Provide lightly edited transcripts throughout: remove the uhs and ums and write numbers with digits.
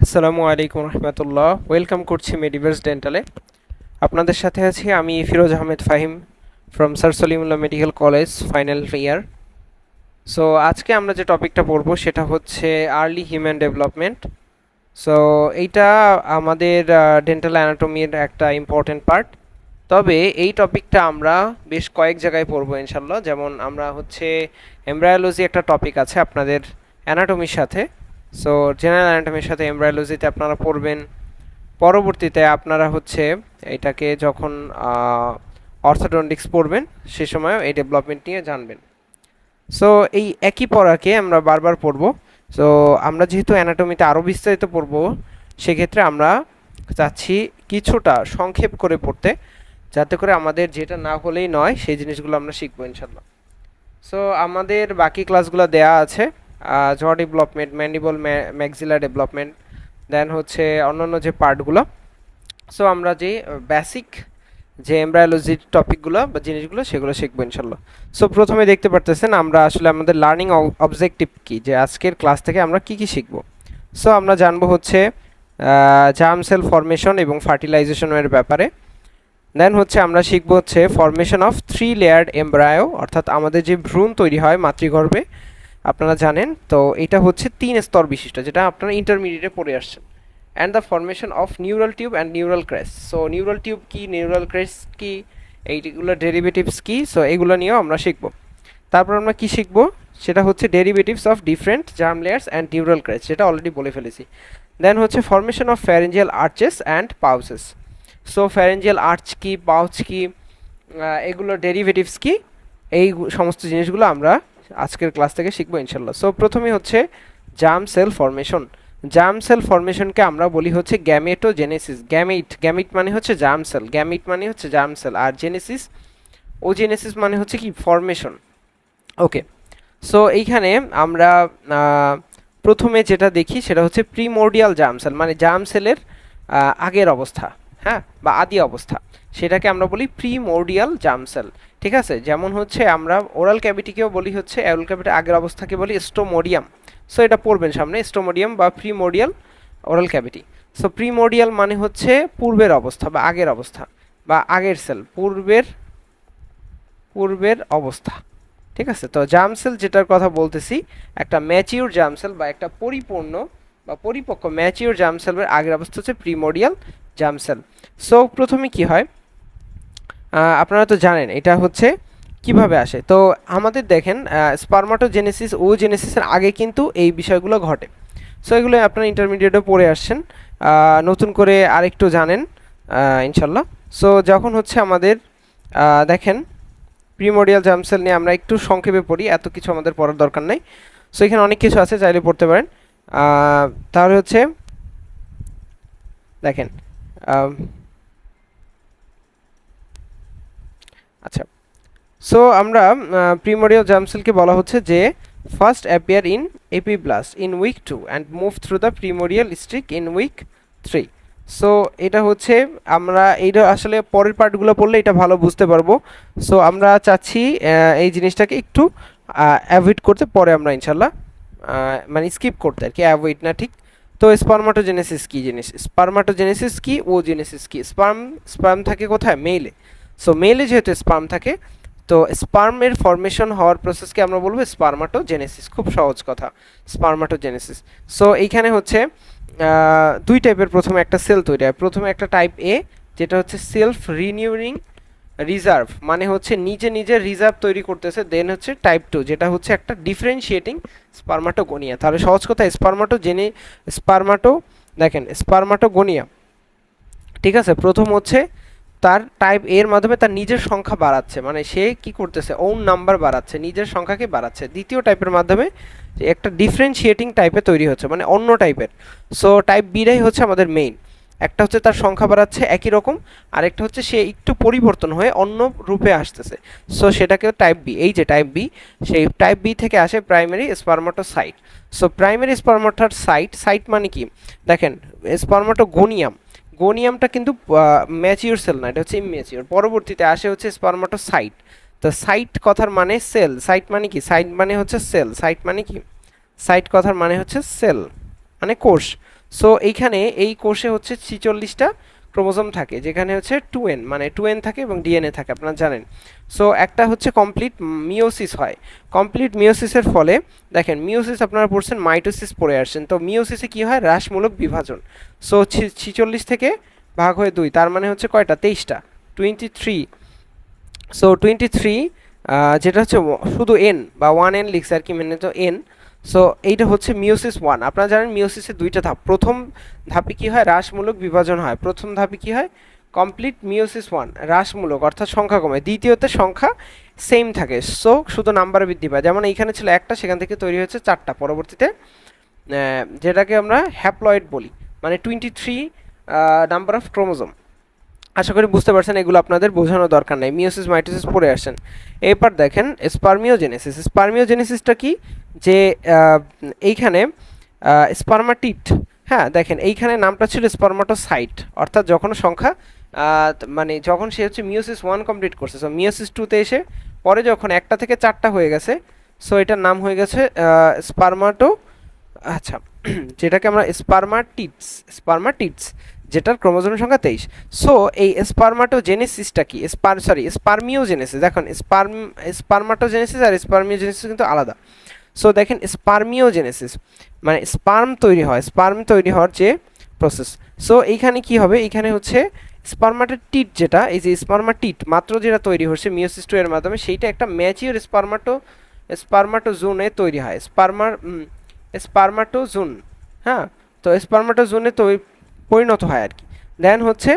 আসসালামু আলাইকুম রহমতুল্লাহ। ওয়েলকাম করছি মেডিভার্স ডেন্টালে। আপনাদের সাথে আছি আমি Firoz Ahmed Fahim from sir Salimullah medical college final year. So আজকে আমরা যে টপিকটা পড়বো সেটা হচ্ছে আর্লি হিউম্যান ডেভেলপমেন্ট। সো এইটা আমাদের ডেন্টাল অ্যানাটমির একটা ইম্পর্টেন্ট পার্ট। তবে এই টপিকটা আমরা বেশ কয়েক জায়গায় পড়বো ইনশাল্লাহ। যেমন আমরা হচ্ছে এমব্রায়োলজি একটা টপিক আছে আপনাদের অ্যানাটমির সাথে। সো জেনারেল অ্যানাটমির সাথে এমব্রায়োলজিতে আপনারা পড়বেন। পরবর্তীতে আপনারা হচ্ছে এটাকে যখন অর্থোডন্টিক্স পড়বেন সে সময়ও এই ডেভেলপমেন্ট নিয়ে জানবেন। সো এই একই পড়াকে আমরা বারবার পড়ব। সো আমরা যেহেতু অ্যানাটমিতে আরও বিস্তারিত পড়ব, সেক্ষেত্রে আমরা চাচ্ছি কিছুটা সংক্ষেপ করে পড়তে, যাতে করে আমাদের যেটা না হলেই নয় সেই জিনিসগুলো আমরা শিখবো ইনশাল্লাহ। সো আমাদের বাকি ক্লাসগুলো দেয়া আছে, জ ডেভেলপমেন্ট, ম্যান্ডিবল, ম্যাক্সিলার ডেভেলপমেন্ট, দেন হচ্ছে অন্যান্য যে পার্টগুলো। সো আমরা যে বেসিক যে এমব্রায়োলজির টপিকগুলো বা জিনিসগুলো সেগুলো শিখবো ইনশাল্লাহ। সো প্রথমে দেখতে পারতেছেন আমরা আসলে আমাদের লার্নিং অবজেক্টিভ কি, যে আজকের ক্লাস থেকে আমরা কি কি শিখবো। সো আমরা জানবো হচ্ছে জার্ম সেল ফরমেশন এবং ফার্টিলাইজেশনের ব্যাপারে। দেন হচ্ছে আমরা শিখবো হচ্ছে ফরমেশন অফ 3 লেয়ার্ড এমব্রায়ো, অর্থাৎ আমাদের যে ভ্রূণ তৈরি হয় মাতৃগর্ভে, আপনারা জানেন তো এটা হচ্ছে 3 স্তর বিশিষ্ট, যেটা আপনারা ইন্টারমিডিয়েটে পড়ে আসছেন। And the formation of neural tube and neural crest. So neural tube কি, নিউরাল ক্রেস্ট কি, এইগুলো ডেরিভেটিভস কি, সো এগুলো নিয়েও আমরা শিখবো। তারপর আমরা কি শিখবো, সেটা হচ্ছে derivatives of different germ layers and neural crest, যেটা অলরেডি বলে ফেলেছি। দেন হচ্ছে formation of pharyngeal arches and pouches. So pharyngeal arch কি, পাউচ কি, এগুলো ডেরিভেটিভস কি, এই সমস্ত জিনিসগুলো আমরা আজকের ক্লাস থেকে শিখবো ইনশাল্লাহ। সো প্রথমে হচ্ছে germ cell formation. Germ cell ফরমেশনকে আমরা বলি হচ্ছে গ্যামেটোজেনেসিস। গ্যামিট মানে হচ্ছে জার্ম সেল, গ্যামিট মানে হচ্ছে জার্ম সেল, আর জেনেসিস, ওজেনেসিস মানে হচ্ছে কি ফরমেশন। ওকে, সো এইখানে আমরা প্রথমে যেটা দেখি সেটা হচ্ছে প্রিমোর্ডিয়াল জার্ম সেল, মানে জার্ম সেলের আগের অবস্থা, হ্যাঁ, বা আদি অবস্থা, সেটাকে আমরা বলি প্রিমোর্ডিয়াল জার্ম সেল। ঠিক আছে, যেমন হচ্ছে আমরা ওরাল ক্যাভিটিকেও বলি হচ্ছে, ওরাল ক্যাভিটির আগের অবস্থাকে বলি স্টোমোডিয়াম। সো এটা পড়বেন সামনে, স্টোমোডিয়াম বা প্রিমোর্ডিয়াল ওরাল ক্যাভিটি। সো প্রিমোর্ডিয়াল মানে হচ্ছে পূর্বের অবস্থা বা আগের অবস্থা বা আগের সেল, পূর্বের অবস্থা। ঠিক আছে, তো জার্ম সেল যেটার কথা বলতেছি, একটা ম্যাচিউর জার্ম সেল বা একটা পরিপূর্ণ বা পরিপক্ক ম্যাচিউর জার্ম সেলের আগের অবস্থা হচ্ছে প্রিমোর্ডিয়াল জার্ম সেল। সো প্রথমে কি হয়, আপনারা তো জানেন এটা হচ্ছে কিভাবে আসে। তো আমাদের দেখেন স্পারমাটোজেনেসিস ও জেনেসিসের আগে কিন্তু এই বিষয়গুলো ঘটে। সো এগুলো আপনারা ইন্টারমিডিয়েটে পড়ে আসছেন, নতুন করে আরেকটু জানেন ইনশাল্লাহ। সো যখন হচ্ছে আমাদের দেখেন প্রিমোডিয়াল জার্ম সেল নিয়ে আমরা একটু সংক্ষেপে পড়ি, এত কিছু আমাদের পড়ার দরকার নেই। সো এখানে অনেক কিছু আছে, চাইলে পড়তে পারেন। তাহলে হচ্ছে দেখেন, আচ্ছা, সো আমরা প্রিমোডিয়াল জার্ম সেলকে বলা হচ্ছে যে first appear in epiblast in week 2 and move through the primordial streak in week 3। So এটা হচ্ছে, আমরা এইটা আসলে পরের পার্টগুলো পড়লে এটা ভালো বুঝতে পারবো। সো আমরা চাচ্ছি এই জিনিসটাকে একটু অ্যাভয়েড করতে, পরে আমরা ইনশাল্লাহ মানে স্কিপ করতে আর কি, অ্যাভয়েড না, ঠিক। তো স্পারমাটোজেনেসিস কি জিনিস, স্পারমাটোজেনেসিস কি, ও জেনেসিস কি। স্পার্ম থাকে কোথায়, মেলে। সো মেলে যেহেতু স্পার্ম থাকে, তো স্পার্মের ফরমেশন হওয়ার প্রসেসকে আমরা বলবো স্পারমাটোজেনেসিস। খুব সহজ কথা, স্পারমাটোজেনেসিস। সো এইখানে হচ্ছে দুই টাইপের, প্রথমে একটা সেল তৈরি হয়। প্রথমে একটা টাইপ এ, যেটা হচ্ছে সেলফ রিনিউইং রিজার্ভ, মানে হচ্ছে নিজে নিজে রিজার্ভ তৈরি করতেছে। দেন হচ্ছে টাইপ 2, যেটা হচ্ছে একটা ডিফারেন্সিয়েটিং স্পারমাটোগোনিয়া। তাহলে সহজ কথা, স্পারমাটো দেখেন স্পারমাটোগোনিয়া, ঠিক আছে। প্রথম হচ্ছে তার টাইপ এর মাধ্যমে তার নিজের সংখ্যা বাড়াচ্ছে, মানে সে কি করতেছে, ওন নাম্বার বাড়াচ্ছে, নিজের সংখ্যাকে বাড়াচ্ছে। দ্বিতীয় টাইপের মাধ্যমে একটা ডিফারেন্সিয়েটিং টাইপে তৈরি হচ্ছে, মানে অন্য টাইপের। সো টাইপ বিটাই হচ্ছে আমাদের মেইন। একটা হচ্ছে তার সংখ্যা বাড়াচ্ছে একই রকম, আরেকটা হচ্ছে সে একটু পরিবর্তন হয়ে অন্য রূপে আসতেছে। সো সেটাকে টাইপ বি, এই যে টাইপ বি, সেই টাইপ বি থেকে আসে প্রাইমারি স্পারমাটোসাইট। সো প্রাইমারি সাইট মানে কি, দেখেন স্পারমাটোগোনিয়াম, গোনিয়ামটা কিন্তু ম্যাচিওর সেল না, এটা হচ্ছে ইমম্যাচিওর। পরবর্তীতে আসে হচ্ছে স্পারমাটোসাইট। তো সাইট কথার মানে সেল, সাইট মানে কি, সাইট মানে হচ্ছে সেল, সাইট মানে কি, সাইট কথার মানে হচ্ছে সেল, মানে কোষ। সো এইখানে এই কোষে হচ্ছে 46টা ক্রোমোজোম থাকে, যেখানে হচ্ছে 2n মানে 2n থাকে এবং ডিএনএ থাকে, আপনারা জানেন। সো একটা হচ্ছে কমপ্লিট মিওসিস হয়। কমপ্লিট মিওসিসের ফলে দেখেন, মিওসিস আপনারা পড়ছেন, মাইটোসিস পড়ে আসছেন, তো মিওসিসে কি হয়, হ্রাসমূলক বিভাজন। সো 46 থেকে ভাগ হয়ে 2, তার মানে হচ্ছে কয়টা, 23টা, 23। সো 23, যেটা হচ্ছে শুধু এন বা 1n লিখছে আর কি, মানে তো এন। সো এইটা হচ্ছে মিওসিস 1। আপনারা জানেন মিওসিসের দুইটা ধাপ, প্রথম ধাপে কি হয়, হ্রাসমূলক বিভাজন হয়, প্রথম ধাপে কি হয়, কমপ্লিট মিওসিস 1 হ্রাসমূলক অর্থাৎ সংখ্যা কমে, দ্বিতীয়তে সংখ্যা সেম থাকে, সো শুধু নাম্বার বৃদ্ধি পায়। যেমন এইখানে ছিল একটা, সেখান থেকে তৈরি হয়েছে 4টা পরবর্তীতে, যেটাকে আমরা হ্যাপ্লয়েড বলি, মানে 23 নাম্বার অফ ক্রোমোজোম। আশা করি বুঝতে পারছেন, এগুলো আপনাদের বোঝানোর দরকার নাই, মিওসিস মাইটোসিস পড়ে আসছেন। এরপর দেখেন স্পার্মিওজেনেসিস। স্পার্মিওজেনেসিসটা কি, যে এইখানে স্পার্মাটিড, হ্যাঁ দেখেন এইখানে নামটা ছিল স্পার্মাটোসাইট, অর্থাৎ যখন সংখ্যা মানে যখন সে হচ্ছে মিওসিস 1 কমপ্লিট করছে, সো মিওসিস 2তে এসে পরে যখন একটা থেকে 4টা হয়ে গেছে, সো এটার নাম হয়ে গেছে স্পার্মাটো, আচ্ছা যেটাকে আমরা স্পার্মাটিডস, স্পার্মাটিডস, যেটার ক্রোমোজোমের সংখ্যা 23। সো এই স্পার্মাটোজেনেসিসটা কি, স্পার্মিওজেনেসিস, দেখুন স্পার্মাটোজেনেসিস আর স্পার্মিওজেনেসিস কিন্তু আলাদা। সো দেখেন স্পার্মিওজেনেসিস মানে স্পার্ম তৈরি হয়, স্পার্ম তৈরি হওয়ার যে প্রসেস। সো এইখানে কি হবে, এইখানে হচ্ছে স্পার্মাটোটিড, যেটা এই যে স্পার্মাটিড মাত্র যেটা তৈরি হচ্ছে মিওসিস 2 এর মাধ্যমে, সেইটা একটা ম্যাচিওর স্পার্মাটোজোনে তৈরি হয়, স্পার্মাটোজোন, হ্যাঁ। তো স্পার্মাটোজোনে পরিণত হয় আর কি। দেন হচ্ছে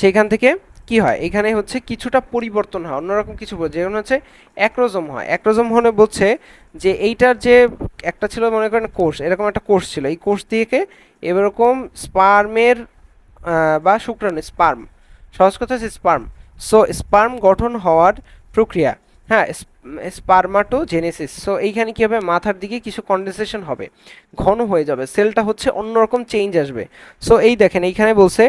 সেইখান থেকে কি হয়, এখানে হচ্ছে কিছুটা পরিবর্তন হয়, অন্যরকম কিছু, যেমন হচ্ছে অ্যাক্রোজোম হয়। অ্যাক্রোজোম হলে বলছে যে এইটার যে একটা ছিল, মনে করেন কোষ, এরকম একটা কোষ ছিল, এই কোষ থেকে এরকম স্পার্মের বা শুক্রাণু, স্পার্ম, সহজ কথা হচ্ছে স্পার্ম। সো স্পার্ম গঠন হওয়ার প্রক্রিয়া, হ্যাঁ, স্পার্মাটোজেনেসিস। সো এইখানে কি হবে, মাথার দিকে কিছু কন্ডেনসেশন হবে, ঘন হয়ে যাবে, সেলটা হচ্ছে অন্যরকম চেঞ্জ আসবে। সো এই দেখেন এইখানে বলছে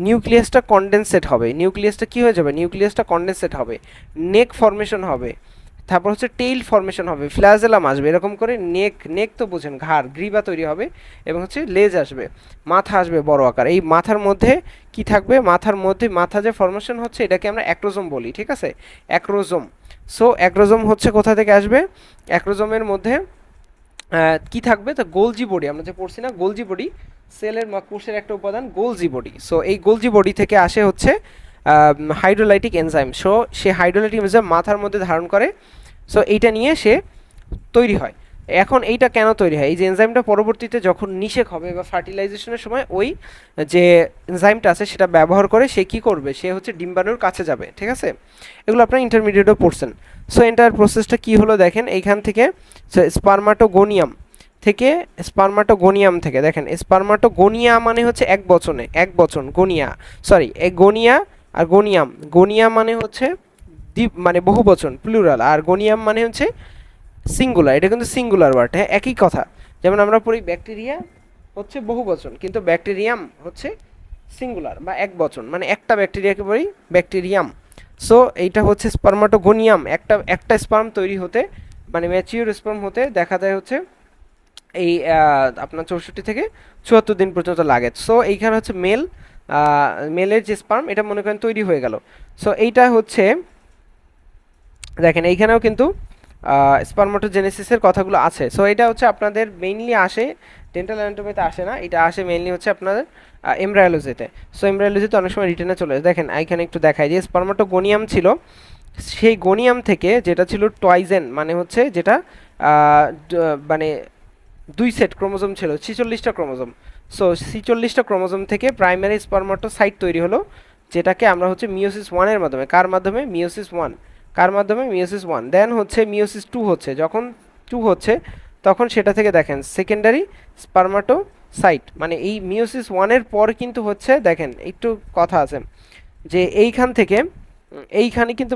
নিউক্লিয়াসটা কন্ডেনসেট হবে, নিউক্লিয়াসটা কি হয়ে যাবে, নিউক্লিয়াসটা কন্ডেনসেট হবে, নেক ফর্মেশন হবে, তারপর হচ্ছে টেইল ফর্মেশন হবে, ফ্ল্যাজেলাম আসবে, এরকম করে নেক তো বোঝেন, ঘাড়, গ্রীবা তৈরি হবে, এবং হচ্ছে লেজ আসবে, মাথা আসবে বড় আকার। এই মাথার মধ্যে কি থাকবে, মাথার মধ্যে মাথা যে ফর্মেশন হচ্ছে এটাকে আমরা অ্যাক্রোজোম বলি, ঠিক আছে, অ্যাক্রোজোম। সো অ্যাক্রোজোম হচ্ছে কোথা থেকে আসবে, অ্যাক্রোজোমের মধ্যে কি থাকবে, তো গোলজি বডি, আমরা যে পড়ছি না গোলজি বডি, সেলের কোষের একটা উপাদান গোলজি বডি। সো এই গোলজি বডি থেকে আসে হচ্ছে হাইড্রোলাইটিক এনজাইম। সো সে হাইড্রোলাইটিক এনজাইম মাথার মধ্যে ধারণ করে, সো এইটা নিয়ে সে তৈরি হয়। এখন এইটা কেন তৈরি হয়, এই যে এনজাইমটা পরবর্তীতে যখন নিষেক হবে বা ফার্টিলাইজেশনের সময় ওই যে এনজাইমটা আছে সেটা ব্যবহার করে সে কি করবে, সে হচ্ছে ডিম্বাণুর কাছে যাবে, ঠিক আছে। এগুলো আপনারা ইন্টারমিডিয়েটও পড়ছেন। সো এন্টার প্রসেসটা কি হলো দেখেন, এইখান থেকে স্পার্মাটোগোনিয়াম থেকে, স্পার্মাটোগোনিয়াম থেকে দেখেন, স্পার্মাটোগোনিয়া মানে হচ্ছে এক বচনে, এক বচন, গনিয়া, সরি গনিয়া আর গনিয়াম, গনিয়া মানে হচ্ছে দ্বীপ মানে বহু বচন প্লুরাল, আর গনিয়াম মানে হচ্ছে সিঙ্গুলার, এটা কিন্তু সিঙ্গুলার ওয়ার্ড, হ্যাঁ একই কথা। যেমন আমরা পড়ি ব্যাকটেরিয়া হচ্ছে বহু বচন, কিন্তু ব্যাকটেরিয়াম হচ্ছে সিঙ্গুলার বা এক বচন, মানে একটা ব্যাকটেরিয়াকে বলি ব্যাকটেরিয়াম। সো এইটা হচ্ছে স্পার্মাটোগোনিয়াম, একটা স্পার্ম তৈরি হতে, মানে ম্যাচিওর স্পার্ম হতে দেখা যায় হচ্ছে এই আপনার 64 থেকে 74 দিন পর্যন্ত লাগে। সো এইখানে হচ্ছে মেলের যে স্পার্ম, এটা মনে করেন তৈরি হয়ে গেল। সো এইটা হচ্ছে দেখেন এইখানেও কিন্তু স্পার্মাটোজেনেসিসের কথাগুলো আছে। সো এটা হচ্ছে আপনাদের মেইনলি আসে ডেন্টাল অ্যানাটমিতে, আসে না, এটা আসে মেইনলি হচ্ছে আপনাদের এমব্রায়োলজিতে। সো এমব্রায়োলজিতে অনেক সময় রিটেনে চলে আসে। দেখেন এখানে একটু দেখায় যে স্পার্মাটোগোনিয়াম ছিল, সেই গোনিয়াম থেকে যেটা ছিল টয়েজেন, মানে হচ্ছে যেটা মানে 2 সেট ক্রোমোজোম ছিল, 46টা ক্রোমোজোম। সো 46টা ক্রোমোজোম থেকে প্রাইমারি স্পার্মাটোসাইট তৈরি হলো, যেটাকে আমরা হচ্ছে মিওসিস 1 এর মাধ্যমে, কার মাধ্যমে, মিওসিস 1, কার মাধ্যমে, মিওসিস 1। দেন হচ্ছে মিওসিস 2 হচ্ছে, যখন 2 হচ্ছে তখন সেটা থেকে দেখেন সেকেন্ডারি স্পার্মাটোসাইট, মানে এই মিওসিস 1 এর পর কিন্তু হচ্ছে, দেখেন একটু কথা আছে যে এইখান থেকে এইখানে কিন্তু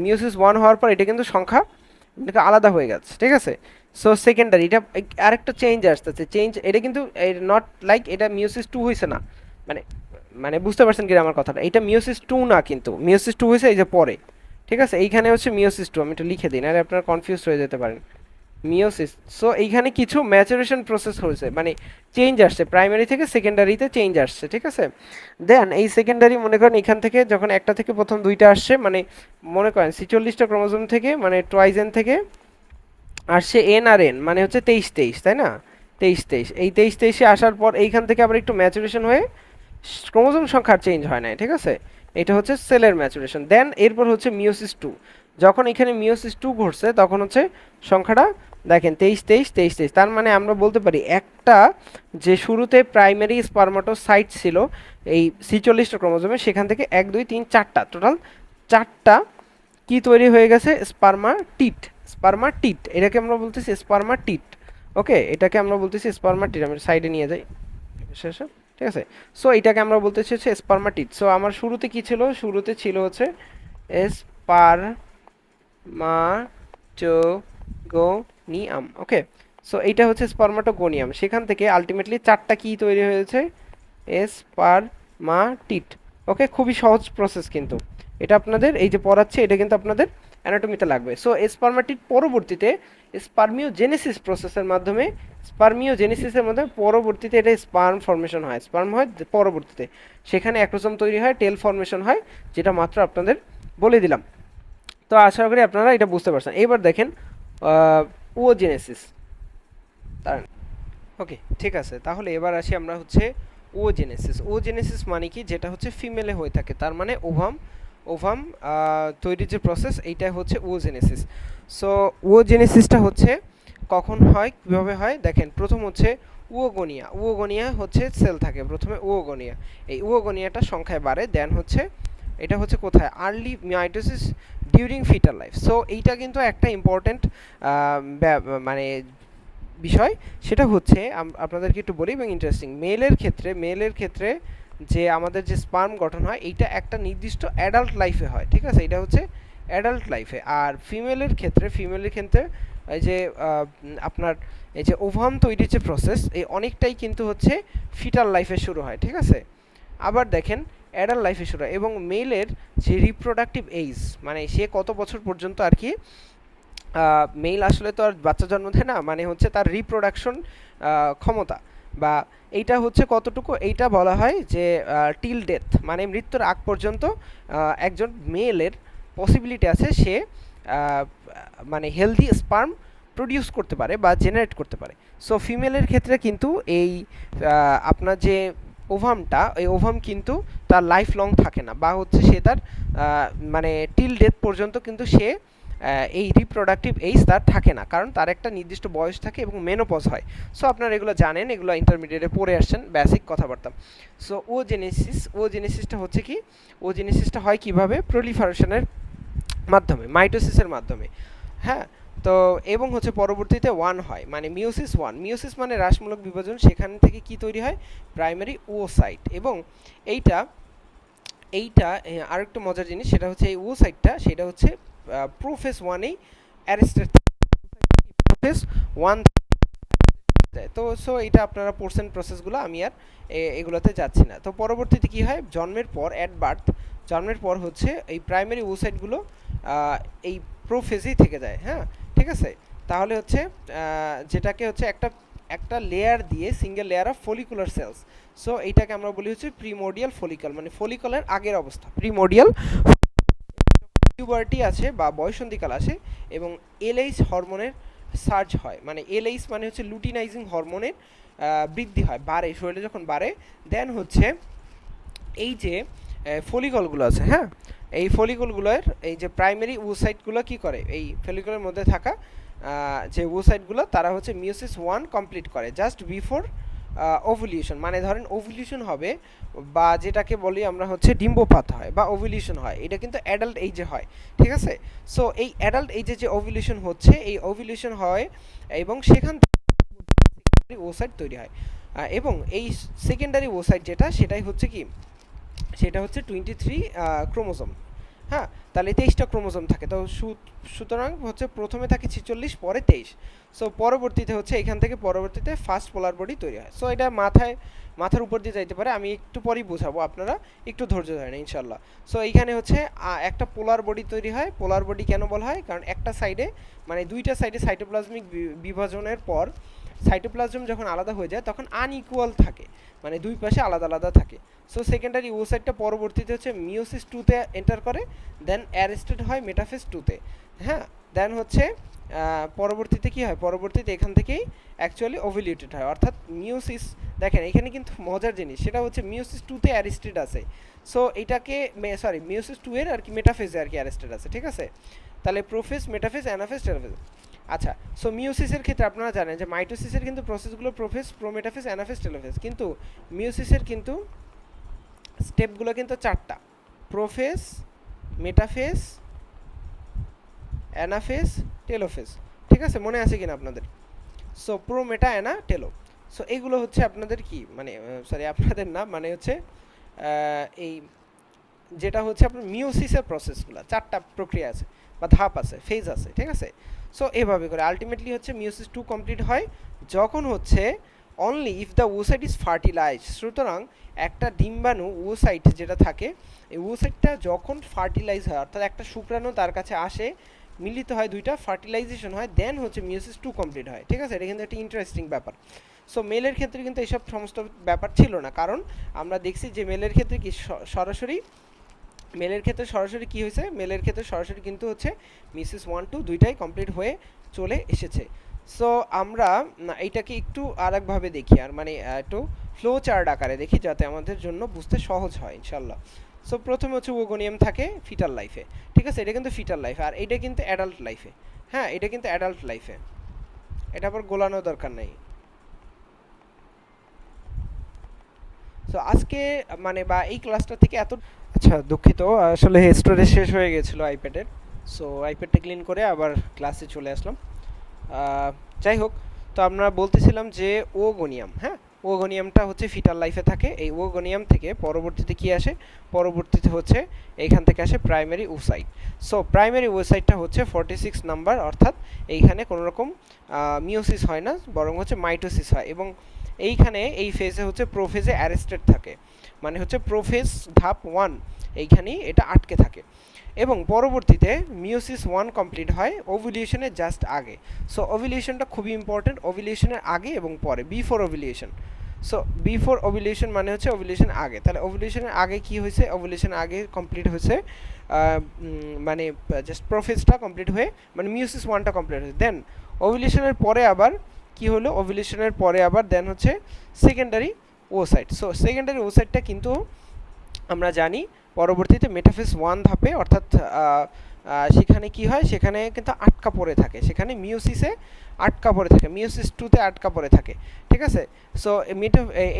মিওসিস 1 হওয়ার পর এটা কিন্তু সংখ্যা আলাদা হয়ে গেছে, ঠিক আছে। সো সেকেন্ডারি, এটা আরেকটা চেঞ্জ আসতেছে, চেঞ্জ এটা কিন্তু নট লাইক এটা মিওসিস 2 হয়েছে না, মানে মানে বুঝতে পারছেন কি আমার কথাটা, এটা মিওসিস 2 না, কিন্তু মিওসিস 2 হয়েছে এই যে পরে, ঠিক আছে। এইখানে হচ্ছে মিওসিস 2, আমি একটু লিখে দিই, নাহলে আপনারা কনফিউজ হয়ে যেতে পারেন। মিওসিস। সো এইখানে কিছু ম্যাচুরেশন প্রসেস হয়েছে, মানে চেঞ্জ আসছে, প্রাইমারি থেকে সেকেন্ডারিতে চেঞ্জ আসছে, ঠিক আছে। দেন এই সেকেন্ডারি মনে করেন এখান থেকে যখন একটা থেকে প্রথম দুইটা আসছে, মানে মনে করেন 46টা ক্রোমোজোম থেকে, মানে টয়েস এন থেকে আসছে এন আর এন, মানে হচ্ছে 23 23, তাই না? 23 23, এই 23 23-এ আসার পর এইখান থেকে আবার একটু ম্যাচুরেশন হয়ে ক্রোমোজোম সংখ্যার চেঞ্জ হয় না, ঠিক আছে। এটা হচ্ছে সেলের ম্যাচুরেশন। দেন এরপর হচ্ছে মিওসিস 2। যখন এখানে মিওসিস 2 ঘটছে তখন হচ্ছে সংখ্যাটা দেখেন 23 23 23 23, তার মানে আমরা বলতে পারি একটা যে শুরুতে প্রাইমারি স্পারমাটোসাইট ছিল এই 46টা ক্রোমোজোমে, সেখান থেকে 1 2 3 4টা, টোটাল 4টা কি তৈরি হয়ে গেছে, স্পারমাটিড। স্পারমাটিড এটাকে আমরা বলতেছি স্পারমাটিড। ওকে, এটাকে আমরা বলতেছি স্পারমাটিড। আমি সাইডে নিয়ে যাই শেষে, ঠিক আছে। সো এটাকে আমরা বলতেছি হচ্ছে স্পারমাটিড। সো আমার শুরুতে কি ছিল, শুরুতে ছিল হচ্ছে স্পারমাটোগোনিয়াম। ওকে, সো এইটা হচ্ছে স্পারমাটোগোনিয়াম, সেখান থেকে আলটিমেটলি 4টা কি তৈরি হয়েছে, স্পারমাটিড। ওকে, খুবই সহজ প্রসেস কিন্তু এটা আপনাদের এই যে পড়াচ্ছে এটা কিন্তু আপনাদের অ্যানাটমিতে লাগবে। সো স্পারমাটিড পরবর্তীতে স্পার্মিওজেনেসিস প্রসেসের মাধ্যমে, স্পার্মিওজেনেসিসের মাধ্যমে পরবর্তীতে এটা স্পার্ম ফর্মেশন হয়, স্পার্ম হয় পরবর্তীতে, সেখানে অ্যাক্রোসোম তৈরি হয়, টেল ফর্মেশন হয়, যেটা মাত্র আপনাদের বলে দিলাম। তো আশা করি আপনারা এটা বুঝতে পারছেন। এবার দেখেন ওজেনেসিস। ওকে, ঠিক আছে, তাহলে এবার আসি আমরা হচ্ছে ওজেনেসিস। ওজেনেসিস মানে কি, যেটা হচ্ছে ফিমেলে হয়ে থাকে, তার মানে ওভাম, ওভাম তৈরির যে প্রসেস এইটাই হচ্ছে ওজেনেসিস। সো ওজেনেসিসটা হচ্ছে কখন হয়, কীভাবে হয় দেখেন। প্রথম হচ্ছে উওগোনিয়া। উওগোনিয়া হচ্ছে সেল থাকে প্রথমে উওগোনিয়া, এই উওগোনিয়াটা সংখ্যায় বাড়ে। দেন হচ্ছে এটা হচ্ছে কোথায়, early mitosis during fetal life. So এইটা কিন্তু একটা ইম্পর্টেন্ট মানে বিষয়, সেটা হচ্ছে আপনাদেরকে একটু বলি এবং ইন্টারেস্টিং। মেলের ক্ষেত্রে যে আমাদের যে স্পার্ম গঠন হয় এইটা একটা নির্দিষ্ট অ্যাডাল্ট লাইফে হয়, ঠিক আছে, এটা হচ্ছে অ্যাডাল্ট লাইফে। আর ফিমেলের ক্ষেত্রে এই যে আপনার এই যে ওভাম তৈরির যে প্রসেস, এই অনেকটাই কিন্তু হচ্ছে ফিটাল লাইফে শুরু হয়, ঠিক আছে। আবার দেখেন অ্যাডাল্ট লাইফে শুরু হয়। এবং মেলের যে রিপ্রোডাক্টিভ এইজ, মানে সে কত বছর পর্যন্ত আর কি, মেল আসলে তো আর বাচ্চা জন্ম দেয় না, মানে হচ্ছে তার রিপ্রোডাকশন ক্ষমতা বা এইটা হচ্ছে কতটুকু, এইটা বলা হয় যে টিল ডেথ, মানে মৃত্যুর আগ পর্যন্ত একজন মেলের পসিবিলিটি আছে সে মানে হেলদি স্পার্ম প্রডিউস করতে পারে বা জেনারেট করতে পারে। সো ফিমেলের ক্ষেত্রে কিন্তু এই আপনার যে ওভামটা, এই ওভাম কিন্তু তার লাইফ লং থাকে না, বা হচ্ছে সে তার মানে টিল ডেথ পর্যন্ত কিন্তু সে এই রিপ্রোডাক্টিভ এইজ তার থাকে না, কারণ তার একটা নির্দিষ্ট বয়স থাকে এবং মেনোপজ হয়। সো আপনারা এগুলো জানেন, এগুলো ইন্টারমিডিয়েটে পড়ে আসছেন, বেসিক কথাবার্তা। সো ওজেনেসিসটা হচ্ছে কি, ওজেনেসিসটা হয় কিভাবে, প্রলিফারেশনের মাধ্যমে, মাইটোসিসের মাধ্যমে। হ্যাঁ, তো এবং হচ্ছে পরবর্তীতে ওয়ান হয়, মানে মিওসিস 1। মিওসিস মানে হ্রাসমূলক বিভাজন, সেখান থেকে কি তৈরি হয়, প্রাইমারি ওসাইট। এবং এইটা এইটা আরেকটু মজার জিনিস, সেটা হচ্ছে এই ওসাইটটা, সেটা হচ্ছে প্রোফেস 1-এই অ্যারেস্টেড, প্রোফেস 1 যায়। তো সো এটা আপনারা পড়ছেন প্রসেসগুলো, আমি আর এগুলোতে যাচ্ছি না। তো পরবর্তীতে কি হয়, জন্মের পর অ্যাট বার্থ, জন্মের পর হচ্ছে এই প্রাইমারি ওসাইটগুলো এই প্রোফেজেই থেকে যায়। হ্যাঁ, ঠিক আছে। তাহলে হচ্ছে যেটাকে হচ্ছে একটা একটা লেয়ার দিয়ে, single layer of follicular cells. So এইটাকে আমরা বলি হচ্ছে প্রিমোডিয়াল ফলিকল, মানে ফলিকলের আগের অবস্থা প্রিমোডিয়াল। পিউবার্টি আছে বা বয়সন্ধিকাল আসে এবং এলএইচ হরমোনের সার্জ হয়, মানে এলএইচ মানে হচ্ছে লুটিনাইজিং হরমোনের বৃদ্ধি হয়, বাড়ে, শরীরে যখন বাড়ে। দেন হচ্ছে এই যে ফলিকলগুলো আছে, হ্যাঁ, এই ফলিকলগুলোর এই যে প্রাইমারি ওসাইটগুলো কি করে, এই ফলিকলের মধ্যে থাকা যে ওসাইটগুলো, তারা হচ্ছে মিওসিস 1 কমপ্লিট করে জাস্ট বিফোর ওভুলিউশন। মানে ধরেন ওভুলিউশন হবে, বা যেটাকে বলি আমরা হচ্ছে ডিম্বপাত হয় বা ওভুলিউশন হয়, এটা কিন্তু অ্যাডাল্ট এইজে হয়, ঠিক আছে। সো এই অ্যাডাল্ট এইজে যে ওভুলিউশন হচ্ছে, এই ওভুলিউশন হয় এবং সেখান থেকে ওসাইট তৈরি হয়। এবং এই সেকেন্ডারি ওসাইট যেটা, সেটাই হচ্ছে কি, সেটা হচ্ছে 23 ক্রোমোজোম। হ্যাঁ, তাহলে 23টা ক্রোমোজোম থাকে। তো সুতরাং হচ্ছে প্রথমে থাকে 46, পরে 23। সো পরবর্তীতে হচ্ছে এখান থেকে পরবর্তীতে ফার্স্ট পোলার বডি তৈরি হয়। সো এটা মাথার উপর দিয়ে যাইতে পারে, আমি একটু পরেই বোঝাবো, আপনারা একটু ধৈর্য ধরেন ইনশাল্লাহ। সো এইখানে হচ্ছে একটা পোলার বডি তৈরি হয়। পোলার বডি কেন বলা হয়? কারণ একটা সাইডে মানে দুইটা সাইডে সাইটোপ্লাজমিক বিভাজনের পর সাইটোপ্লাজম যখন আলাদা হয়ে যায় তখন আনইকুয়াল থাকে, মানে দুই পাশে আলাদা আলাদা থাকে। সো সেকেন্ডারি ওসাইটটা পরবর্তীতে হচ্ছে মিওসিস 2-তে এন্টার করে, দেন অ্যারেস্টেড হয় মেটাফেজ 2-তে। হ্যাঁ, দেন হচ্ছে পরবর্তীতে কি হয়, পরবর্তীতে এখান থেকেই অ্যাকচুয়ালি ওভিলিউটেড হয়, অর্থাৎ মিওসিস। দেখেন এখানে কিন্তু মজার জিনিস, সেটা হচ্ছে মিওসিস 2-তে অ্যারেস্টেড আছে। সো এটাকে মিওসিস 2 এর আর কি মেটাফেজে আর কি অ্যারেস্টেড আছে, ঠিক আছে। তাহলে প্রোফেজ, মেটাফেজ, অ্যানাফেজ, টেলোফেজ। আচ্ছা, সো মিওসিসের ক্ষেত্রে আপনারা জানেন যে মাইটোসিসের কিন্তু প্রসেসগুলো প্রোফেজ, প্রোমেটাফেজ, অ্যানাফেজ, টেলোফেজ, কিন্তু মিওসিসের কিন্তু স্টেপগুলো কিন্তু 4টা: প্রোফেজ, মেটাফেজ, অ্যানাফেজ, টেলোফেজ। ঠিক আছে, মনে আছে কিনা আপনাদের? সো প্রো, মেটা, অ্যানা, টেলো। সো এইগুলো হচ্ছে আপনাদের কি মানে আপনাদের না, মানে হচ্ছে এই যেটা হচ্ছে আপনার মিওসিসের প্রসেসগুলো 4টা প্রক্রিয়া আছে বা ধাপ আছে, ফেজ আছে, ঠিক আছে। সো এভাবে করে আলটিমেটলি হচ্ছে মিওসিস 2 কমপ্লিট হয় যখন হচ্ছে only if the oocyte is fertilise. সুতরাং একটা ডিম্বাণু ওসাইট যেটা থাকে, এই ওসাইটটা যখন ফার্টিলাইজ হয়, অর্থাৎ একটা শুক্রাণু তার কাছে আসে, মিলিত হয়, দুইটা ফার্টিলাইজেশন হয়, দেন হচ্ছে মিওসিস 2 কমপ্লিট হয়, ঠিক আছে। এটা কিন্তু একটা ইন্টারেস্টিং ব্যাপার। সো মেলের ক্ষেত্রে কিন্তু এইসব সমস্ত ব্যাপার ছিল না, কারণ আমরা দেখছি যে মেলের ক্ষেত্রে কি সরাসরি কী হয়েছে, মেলের ক্ষেত্রে সরাসরি কিন্তু হচ্ছে মিসিস 1-2 দুইটাই কমপ্লিট হয়ে চলে এসেছে। সো আমরা এইটাকে একটু আরেকভাবে দেখি, আর মানে একটু ফ্লো চার্ট আকারে দেখি, যাতে আমাদের জন্য বুঝতে সহজ হয় ইনশাল্লাহ। সো প্রথমে হচ্ছে ওগোনিয়াম থাকে ফিটাল লাইফে, ঠিক আছে। এটা কিন্তু ফিটাল লাইফে, আর এটা কিন্তু অ্যাডাল্ট লাইফে। হ্যাঁ, এটা কিন্তু অ্যাডাল্ট লাইফে, এটা আবার গোলানোর দরকার নেই। সো আজকে মানে বা এই ক্লাসটা থেকে এত, আচ্ছা দুঃখিত, আসলে স্টোরেজ শেষ হয়ে গেছিলো আইপ্যাডের। সো আইপ্যাডটা ক্লিন করে আবার ক্লাসে চলে আসলাম। যাই হোক, তো আমরা বলতেছিলাম যে ওগোনিয়াম, হ্যাঁ, ওগোনিয়ামটা হচ্ছে ফিটাল লাইফে থাকে। এই ওগোনিয়াম থেকে পরবর্তীতে কি আসে, পরবর্তীতে হচ্ছে এইখান থেকে আসে প্রাইমারি ওসাইট। সো প্রাইমারি ওসাইটটা হচ্ছে 46 নাম্বার, অর্থাৎ এইখানে কোনো রকম মিওসিস হয় না, বরং হচ্ছে মাইটোসিস হয়। এবং এইখানে এই ফেজে হচ্ছে প্রোফেজে অ্যারেস্টেড থাকে, মানে হচ্ছে প্রোফেজ ধাপ 1 এইখানেই এটা আটকে থাকে। এবং পরবর্তীতে মিওসিস 1 কমপ্লিট হয় ওভুলেশনের জাস্ট আগে। সো ওভুলেশনটা খুবই ইম্পর্টেন্ট, ওভুলেশনের আগে এবং পরে, before ovulation. So before ovulation মানে হচ্ছে ওভুলেশন আগে। তাহলে ওভুলেশনের আগে কি হয়েছে, ওভুলেশন আগে কমপ্লিট হয়েছে মানে জাস্ট প্রোফেজটা কমপ্লিট হয়ে, মানে মিওসিস 1টা কমপ্লিট হয়েছে। দেন ওভুলেশনের পরে আবার কি হলো, ওভুলেশনের পরে আবার দেন হচ্ছে সেকেন্ডারি ওসাইট। সো সেকেন্ডারি ওসাইটটা কিন্তু আমরা জানি পরবর্তীতে মেটাফেজ 1 ধাপে, অর্থাৎ সেখানে কি হয়, সেখানে কিন্তু আটকা পড়ে থাকে, সেখানে মিওসিসে আটকা পড়ে থাকে, মিওসিস 2-তে আটকা পড়ে থাকে, ঠিক আছে। সো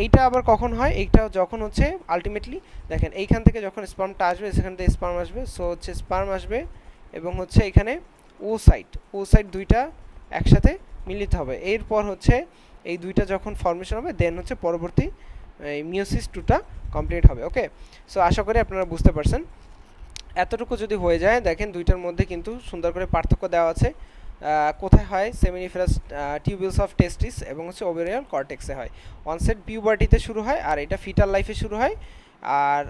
এইটা আবার কখন হয়, এইটা যখন হচ্ছে আলটিমেটলি দেখেন এইখান থেকে যখন স্পার্মটা আসবে, সেখান থেকে স্পার্ম আসবে। সো হচ্ছে স্পার্ম আসবে এবং হচ্ছে এখানে ওসাইট দুইটা একসাথে মিলিত হবে। এরপর হচ্ছে এই দুইটা যখন ফর্মেশন হবে, দেন হচ্ছে পরবর্তী এই মিওসিস 2টা কমপ্লিট হবে। ওকে, সো আশা করি আপনারা বুঝতে পারছেন। এতটুকু যদি হয়ে যায়, দেখেন দুইটার মধ্যে কিন্তু সুন্দর করে পার্থক্য দেওয়া আছে। কোথায় হয়, সেমিনিফেরাস টিউবিউলস অফ টেস্টিস এবং হচ্ছে ওভেরিয়াল কর্টেক্সে হয়। অনসেট পিউবার্টিতে শুরু হয়, আর এটা ফিটাল লাইফে শুরু হয়। আর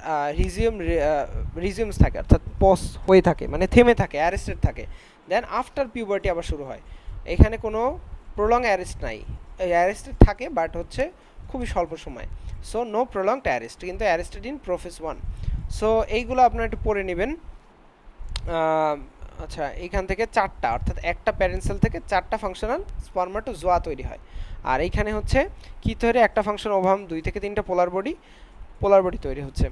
রিজিউমস থাকে, অর্থাৎ পজ হয়ে থাকে, মানে থেমে থাকে, অ্যারেস্টেড থাকে। দেন আফটার পিউবার্টি আবার শুরু হয়। এখানে কোনো প্রলং অ্যারেস্ট নাই, অ্যারেস্টেড থাকে বাট হচ্ছে খুবই স্বল্প সময়। সো নো প্রলংড অ্যারেস্ট, কিন্তু অ্যারেস্টেড ইন প্রোফেজ 1। সো এইগুলো আপনারা একটু পড়ে নেবেন। আচ্ছা, এইখান থেকে 4টা, অর্থাৎ একটা প্যারেন্ট সেল থেকে 4টা ফাংশনাল স্পার্মাটোজোয়া তৈরি হয়। আর এইখানে হচ্ছে কি তৈরি, একটা ফাংশন ওভাম, 2 থেকে 3টা পোলার বডি তৈরি হচ্ছে।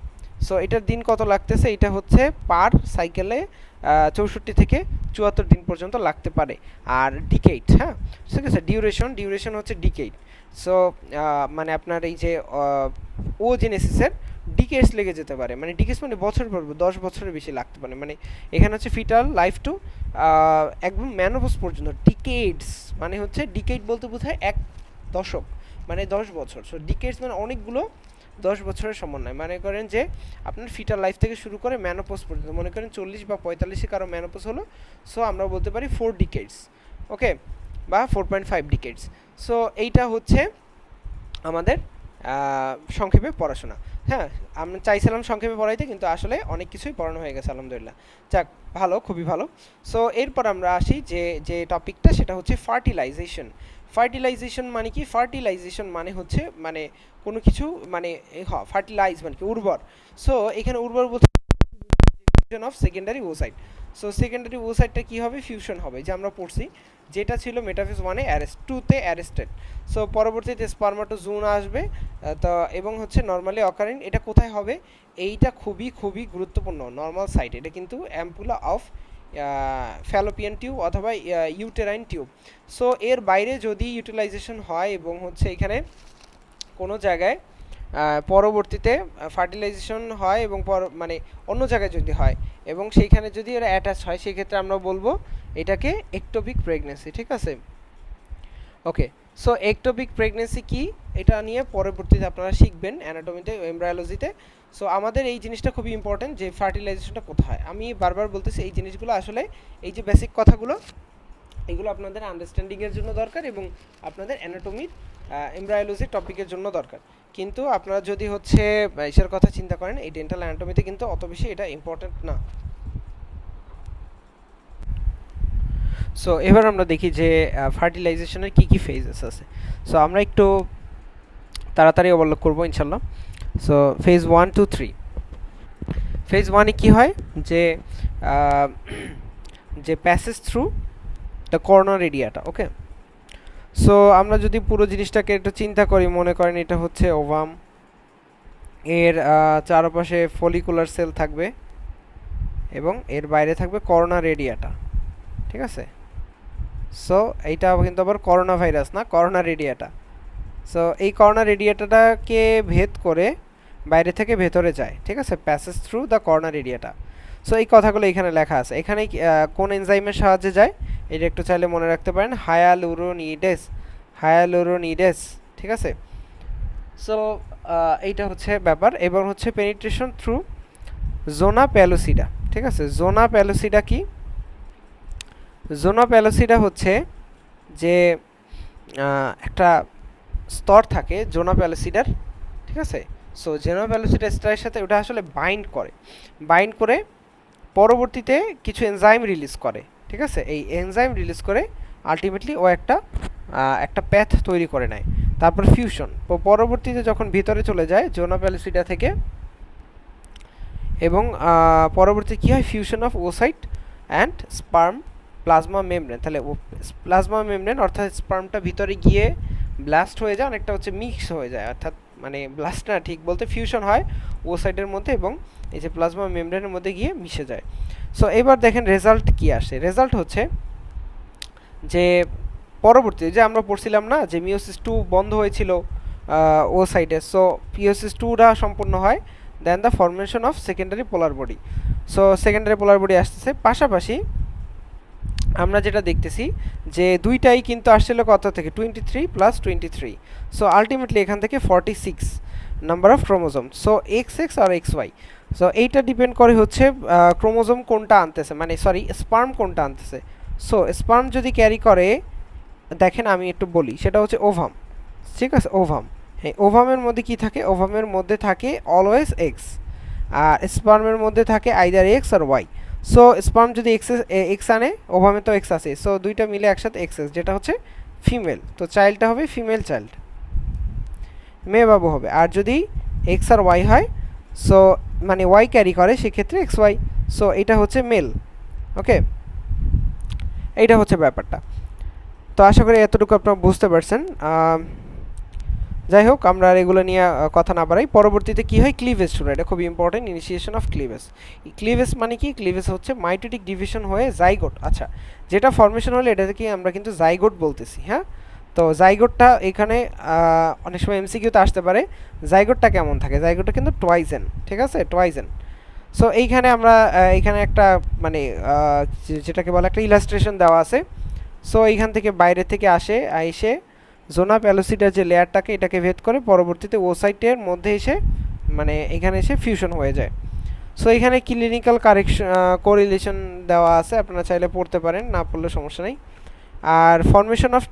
সো এটার দিন কত লাগতেছে, এটা হচ্ছে পার সাইকেলে 64 থেকে 74 দিন পর্যন্ত লাগতে পারে। আর ডিকেড, হ্যাঁ ঠিক আছে, ডিউরেশন হচ্ছে ডিকেড। সো মানে আপনার এই যে ওজেনেসিসের ডিকেডস লেগে যেতে পারে, মানে ডিকেডস মানে বছর পর 10 বছরের বেশি লাগতে পারে। মানে এখানে হচ্ছে ফিটাল লাইফ টু একদম ম্যানোপজ পর্যন্ত, ডিকেডস মানে হচ্ছে ডিকেড বলতে বোঝায় 1 দশক, মানে 10 বছর। সো ডিকেডস মানে অনেকগুলো 10 বছরের সমন্বয়। মনে করেন যে আপনার ফিটাল লাইফ থেকে শুরু করে ম্যানোপজ পর্যন্ত, মনে করেন 40 বা 45-এ কারো ম্যানোপজ হলো, সো আমরা বলতে পারি 4 ডিকেডস, ওকে, বা 4.5 ডিকেডস। সো এইটা হচ্ছে আমাদের সংক্ষেপে পড়াশোনা। হ্যাঁ, আমি চাইছিলাম সংক্ষেপে পড়াইতে, কিন্তু আসলে অনেক কিছুই পড়ানো হয়ে গেছে আলহামদুলিল্লাহ। যাক, ভালো, খুবই ভালো। সো এরপর আমরা আসি যে টপিকটা, সেটা হচ্ছে ফার্টিলাইজেশন। ফার্টিলাইজেশন মানে কি? ফার্টিলাইজেশন মানে হচ্ছে মানে কোনো কিছু মানে ফার্টিলাইজ মানে কি? উর্বর। সো এখানে উর্বর বলতে of secondary oocyte. So secondary ওসাইটটা কী হবে? ফিউশন হবে, যে আমরা পড়ছি, যেটা ছিল মেটাফেজ 1-এ অ্যারেস্ট, 2-তে অ্যারেস্টেড। সো পরবর্তীতে স্পার্মাটোজুন আসবে, তো এবং হচ্ছে নর্মালি অকারিং। এটা কোথায় হবে? এইটা খুবই খুবই গুরুত্বপূর্ণ নর্মাল সাইট। এটা কিন্তু অ্যাম্পুলা অফ ফ্যালোপিয়ান টিউব অথবা ইউটেরাইন টিউব। সো এর বাইরে যদি ইউটিলাইজেশন হয় এবং হচ্ছে এখানে কোনো জায়গায় পরবর্তীতে ফার্টিলাইজেশন হয় এবং মানে অন্য জায়গায় যদি হয় এবং সেইখানে যদি এরা অ্যাটাচ হয়, সেই ক্ষেত্রে আমরা বলবো এটাকে একটোপিক প্রেগনেন্সি। ঠিক আছে, ওকে। সো একটোপিক প্রেগনেন্সি কি, এটা নিয়ে পরবর্তীতে আপনারা শিখবেন অ্যানাটমিতে, এমব্রায়োলজিতে। সো আমাদের এই জিনিসটা খুবই ইম্পর্টেন্ট, যে ফার্টিলাইজেশনটা কোথায়। আমি বারবার বলতেছি এই জিনিসগুলো আসলে, এই যে বেসিক কথাগুলো, এগুলো আপনাদের আন্ডারস্ট্যান্ডিংয়ের জন্য দরকার এবং আপনাদের অ্যানাটমির এমব্রায়োলজি টপিকের জন্য দরকার। কিন্তু আপনারা যদি হচ্ছে এসের কথা চিন্তা করেন, এই ডেন্টাল অ্যানাটমিতে কিন্তু অত বেশি এটা ইম্পর্টেন্ট না। সো এবার আমরা দেখি যে ফার্টিলাইজেশনের কী কী ফেজেস আছে। সো আমরা একটু তাড়াতাড়ি অবলোক করবো ইনশাল্লাহ। So phase 1, 2, 3। ফেজ 1-এ কী হয়, যে যে প্যাসেজ থ্রু দ্য কর্নার এরিয়াটা, ওকে। সো আমরা যদি পুরো জিনিসটাকে একটু চিন্তা করি, মনে করেন এটা হচ্ছে ওভাম, এর চারপাশে ফলিকুলার সেল থাকবে এবং এর বাইরে থাকবে করোনার রেডিয়াটা, ঠিক আছে। সো এইটা কিন্তু আবার করোনা ভাইরাস না, করোনা রেডিয়াটা। সো এই করোনা রেডিয়াটাকে ভেদ করে বাইরে থেকে ভেতরে যায়, ঠিক আছে, প্যাসেজ থ্রু দ্য কর্নার এরিয়াটা। সো এই কথাগুলো এখানে লেখা আছে। এখানে কোন এনজাইমের সাহায্যে যায় এটা একটু চাইলে মনে রাখতে পারেন, হায়ালুরোনিডেস, হায়ালুরোনিডেস, ঠিক আছে। সো এইটা হচ্ছে ব্যাপার। এবার হচ্ছে পেনিট্রেশন থ্রু জোনা প্যালোসিডা, ঠিক আছে। জোনা প্যালোসিডা কি? জোনা প্যালোসিডা হচ্ছে যে একটা স্তর থাকে জোনা প্যালোসিডার, ঠিক আছে। সো জোনা প্যালোসিডা স্তরের সাথে ওটা আসলে বাইন্ড করে পরবর্তীতে কিছু এনজাইম রিলিজ করে, ঠিক আছে। এই এনজাইম রিলিজ করে আলটিমেটলি ও একটা প্যাথ তৈরি করে নেয়। তারপর ফিউশন, পরবর্তীতে যখন ভিতরে চলে যায় জোনা প্যালোসিডা থেকে, এবং পরবর্তী কী হয়, fusion of oocyte and sperm plasma membrane. তাহলে প্লাজমা মেমব্রেন অর্থাৎ স্পার্মটা ভিতরে গিয়ে ব্লাস্ট হয়ে যায়, অনেকটা হচ্ছে মিক্স হয়ে যায়, অর্থাৎ মানে ব্লাস্ট না, ঠিক বলতে ফিউশন হয় ওসাইটের মধ্যে এবং এই যে প্লাজমা মেমব্রেনের মধ্যে গিয়ে মিশে যায়। সো এবার দেখেন রেজাল্ট কি আসে। রেজাল্ট হচ্ছে যে পরবর্তী যে আমরা পড়ছিলাম না যে মিওসিস 2 বন্ধ হয়েছিল ও সাইডে, সো মিওসিস 2টা সম্পূর্ণ হয়, then the formation of secondary polar body. So secondary polar body আসতেছে, পাশাপাশি আমরা যেটা দেখতেছি যে দুইটাই কিন্তু আসছিল কত থেকে, 23 + 23। সো আলটিমেটলি এখান থেকে 46 number of chromosome. So XX আর XY। সো এইটা ডিপেন্ড করে হচ্ছে ক্রোমোজোম কোনটা আনতেছে, মানে সরি স্পার্ম কোনটা আনতেছে। সো স্পার্ম যদি ক্যারি করে, দেখেন আমি একটু বলি, সেটা হচ্ছে ওভাম, ঠিক আছে, ওভাম। হ্যাঁ, ওভামের মধ্যে কি থাকে? ওভামের মধ্যে থাকে অলওয়েজ এক্স, আর স্পার্মের মধ্যে থাকে আইদার এক্স আর ওয়াই। সো স্পার্ম যদি এক্স আনে, ওভামে তো এক্স আছে, সো দুইটা মিলে একসাথে এক্স, যেটা হচ্ছে ফিমেল, তো চাইল্ডটা হবে ফিমেল চাইল্ড, মেয়ে বাবু হবে। আর যদি এক্স আর ওয়াই হয়, সো মানে ওয়াই ক্যারি করে, সেক্ষেত্রে এক্স ওয়াই, সো এটা হচ্ছে মেল, ওকে। এইটা হচ্ছে ব্যাপারটা। তো আশা করি এতটুকু আপনারা বুঝতে পারছেন। যাই হোক, আমরা আর এগুলো নিয়ে কথা না বাড়াই। পরবর্তীতে কী হয়, ক্লিভেজ শুরু, এটা খুবই important, initiation of cleavage. Cleavage মানে কি? ক্লিভেজ হচ্ছে মাইটোটিক ডিভিশন হয়ে জাইগোট, আচ্ছা, যেটা ফর্মেশন হলে এটাকে আমরা কিন্তু জাইগোট বলতেছি, হ্যাঁ। তো জাইগোটটা এখানে অনেক সময় এমসিকিউতে আসতে পারে, জাইগোটটা কেমন থাকে? জাইগোটটা কিন্তু টুয়াইজেন, ঠিক আছে, টুয়াইজেন। সো এইখানে আমরা এইখানে একটা মানে যেটাকে বলে একটা ইলাস্ট্রেশন দেওয়া আছে। সো এইখান থেকে বাইরে থেকে এসে জোনা প্যালোসিডার যে লেয়ারটাকে এটাকে ভেদ করে পরবর্তীতে ওসাইটের মধ্যে এসে মানে এখানে এসে ফিউশন হয়ে যায়। সো এখানে ক্লিনিক্যাল কারেকশন কোরিলেশন দেওয়া আছে, আপনারা চাইলে পড়তে পারেন, না পড়লে সমস্যা নেই। আর ফর্মেশন অফ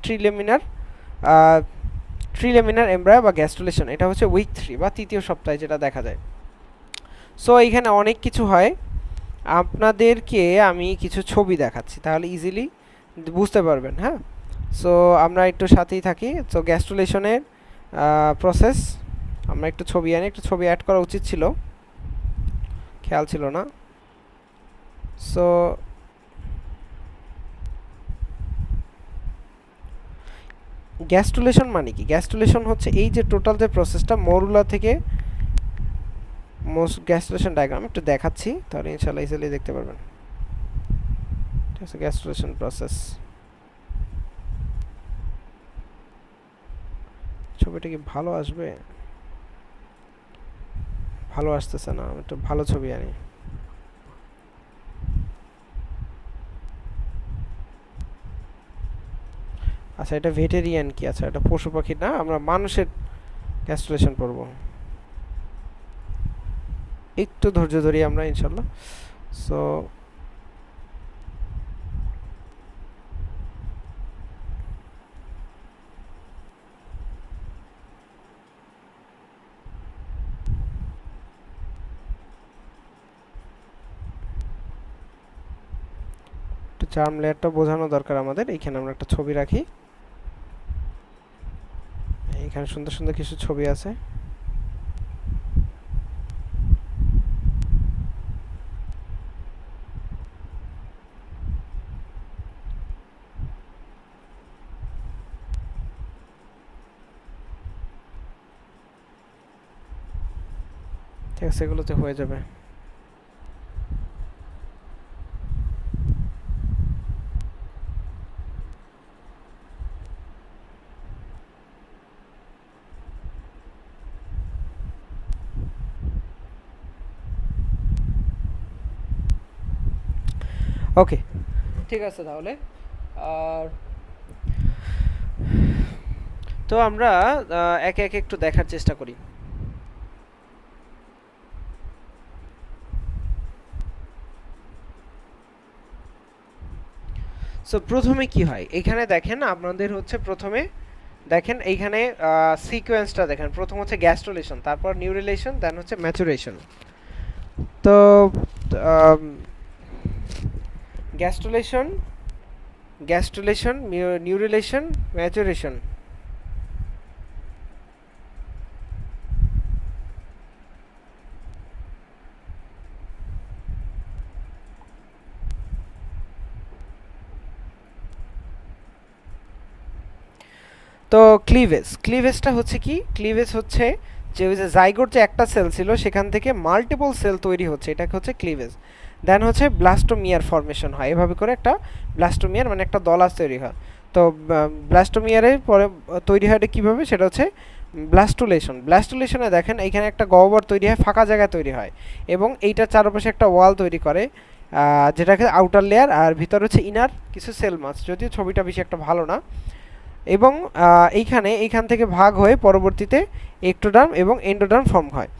ট্রিলেমিনার এমব্রায়ো বা গ্যাস্ট্রুলেশন, এটা হচ্ছে উইক 3 বা তৃতীয় সপ্তাহে যেটা দেখা যায়। সো এইখানে অনেক কিছু হয়, আপনাদেরকে আমি কিছু ছবি দেখাচ্ছি তাহলে ইজিলি বুঝতে পারবেন। হ্যাঁ, সো আমরা একটু সাথেই থাকি। সো গ্যাস্ট্রুলেশনের প্রসেস, আমরা একটু ছবি আনি, একটু ছবি অ্যাড করা উচিত ছিল, খেয়াল ছিল না। সো গ্যাস্ট্রুলেশন মানে কি? গ্যাস্ট্রুলেশন হচ্ছে এই যে টোটাল যে প্রসেসটা মরুলা থেকে গ্যাস্ট্রুলেশন ডায়াগ্রাম একটু দেখাচ্ছি, তাহলে ইনশাআল্লাহ ইজিলি দেখতে পারবেন। ঠিক আছে, গ্যাস্ট্রুলেশন প্রসেস ছবিটা কি ভালো আসবে? ভালো আসতেছে না, একটু ভালো ছবি আনি। আচ্ছা, এটা ভেটেরিয়ান কি? আচ্ছা, এটা পশু পাখি না, আমরা মানুষের গ্যাস্ট্রুলেশন পড়ব। একটু ধৈর্য ধরি আমরা ইনশাল্লাহ। সো একটু চার্ম লেয়ারটা বোঝানো দরকার আমাদের। এইখানে আমরা একটা ছবি রাখি, এখানে সুন্দর সুন্দর কিছু ছবি আছে। ঠিক আছে, এগুলোতে হয়ে যাবে। ওকে, ঠিক আছে তাহলে। আর তো আমরা একে একে একটু দেখার চেষ্টা করি। সো প্রথমে কি হয় এখানে দেখেন, আপনাদের হচ্ছে প্রথমে দেখেন এইখানে সিকোয়েন্সটা দেখেন। প্রথম হচ্ছে গ্যাস্ট্রুলেশন, তারপর নিউরিলেশন, দেন হচ্ছে ম্যাচুরেশন। তো গ্যাস্ট্রুলেশন, নিউরিলেশন, ম্যাচুরেশন। তো ক্লিভেজটা হচ্ছে কি? ক্লিভেজ হচ্ছে যে ওই যে জাইগোট যে একটা সেল ছিল সেখান থেকে মাল্টিপল সেল তৈরি হচ্ছে, এটাকে হচ্ছে ক্লিভেজ। দেন হচ্ছে ব্লাস্টোমিয়ার ফর্মেশন হয়, এভাবে করে একটা ব্লাস্টোমিয়ার মানে একটা দলাস তৈরি হয়। তো ব্লাস্টোমিয়ারের পরে তৈরি হয় কীভাবে, সেটা হচ্ছে ব্লাস্টুলেশনে দেখেন এইখানে একটা গহ্বর তৈরি হয়, ফাঁকা জায়গা তৈরি হয়, এবং এইটার চারপাশে একটা ওয়াল তৈরি করে, যেটাকে আউটার লেয়ার, আর ভিতর হচ্ছে ইনার কিছু সেল মাস, যদিও ছবিটা বেশি একটা ভালো না। এবং এইখান থেকে ভাগ হয়ে পরবর্তীতে এক্টোডার্ম এবং এন্ডোডার্ম ফর্ম হয়।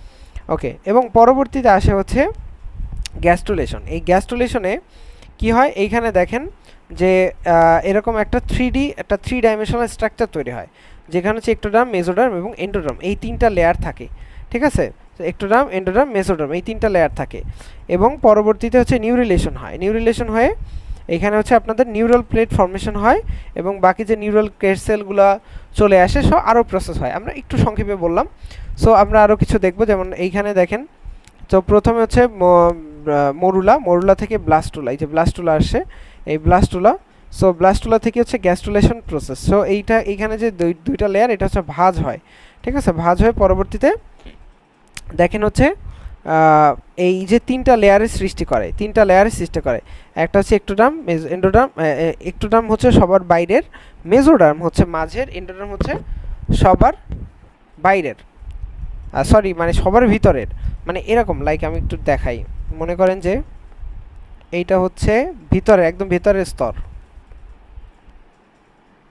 ওকে, এবং পরবর্তীতে আসে হচ্ছে গ্যাস্ট্রুলেশন। এই গ্যাস্ট্রুলেশনে কি হয়, এইখানে দেখেন যে এরকম একটা থ্রি ডাইমেনশনাল স্ট্রাকচার তৈরি হয়, যেখানে হচ্ছে এক্টোডার্ম, মেসোডার্ম এবং এন্ডোডার্ম এই তিনটা লেয়ার থাকে। ঠিক আছে, এক্টোডার্ম, এন্ডোডার্ম, মেসোডার্ম এই তিনটা লেয়ার থাকে। এবং পরবর্তীতে হচ্ছে নিউরিলেশন হয়। নিউরিলেশন হয়ে এখানে হচ্ছে আপনাদের নিউরাল প্লেট ফর্মেশন হয়, এবং বাকি যে নিউরাল সেলগুলো চলে আসে, সব আরও প্রসেস হয়। আমরা একটু সংক্ষেপে বললাম। সো আমরা আরও কিছু দেখব, যেমন এইখানে দেখেন। তো প্রথমে হচ্ছে মরুলা থেকে ব্লাস্টুলা, এই যে ব্লাস্টুলা আসে, এই ব্লাস্টুলা। সো ব্লাস্টুলা থেকে হচ্ছে গ্যাস্ট্রুলেশন প্রসেস। সো এইখানে যে দুইটা লেয়ার, এটা হচ্ছে ভাঁজ হয়। ঠিক আছে, ভাঁজ হয়ে পরবর্তীতে দেখেন হচ্ছে এই যে তিনটা লেয়ারের সৃষ্টি করে, একটা হচ্ছে এক্টোডার্ম, এন্ডোডার্ম। এক্টোডার্ম হচ্ছে সবার বাইরের, মেসোডার্ম হচ্ছে মাঝের, এন্ডোডার্ম হচ্ছে সবার বাইরের, সরি মানে সবার ভিতরের। মানে এরকম, লাইক আমি একটু দেখাই, মনে করেন যে এইটা হচ্ছে ভিতরে, একদম ভিতরের স্তর।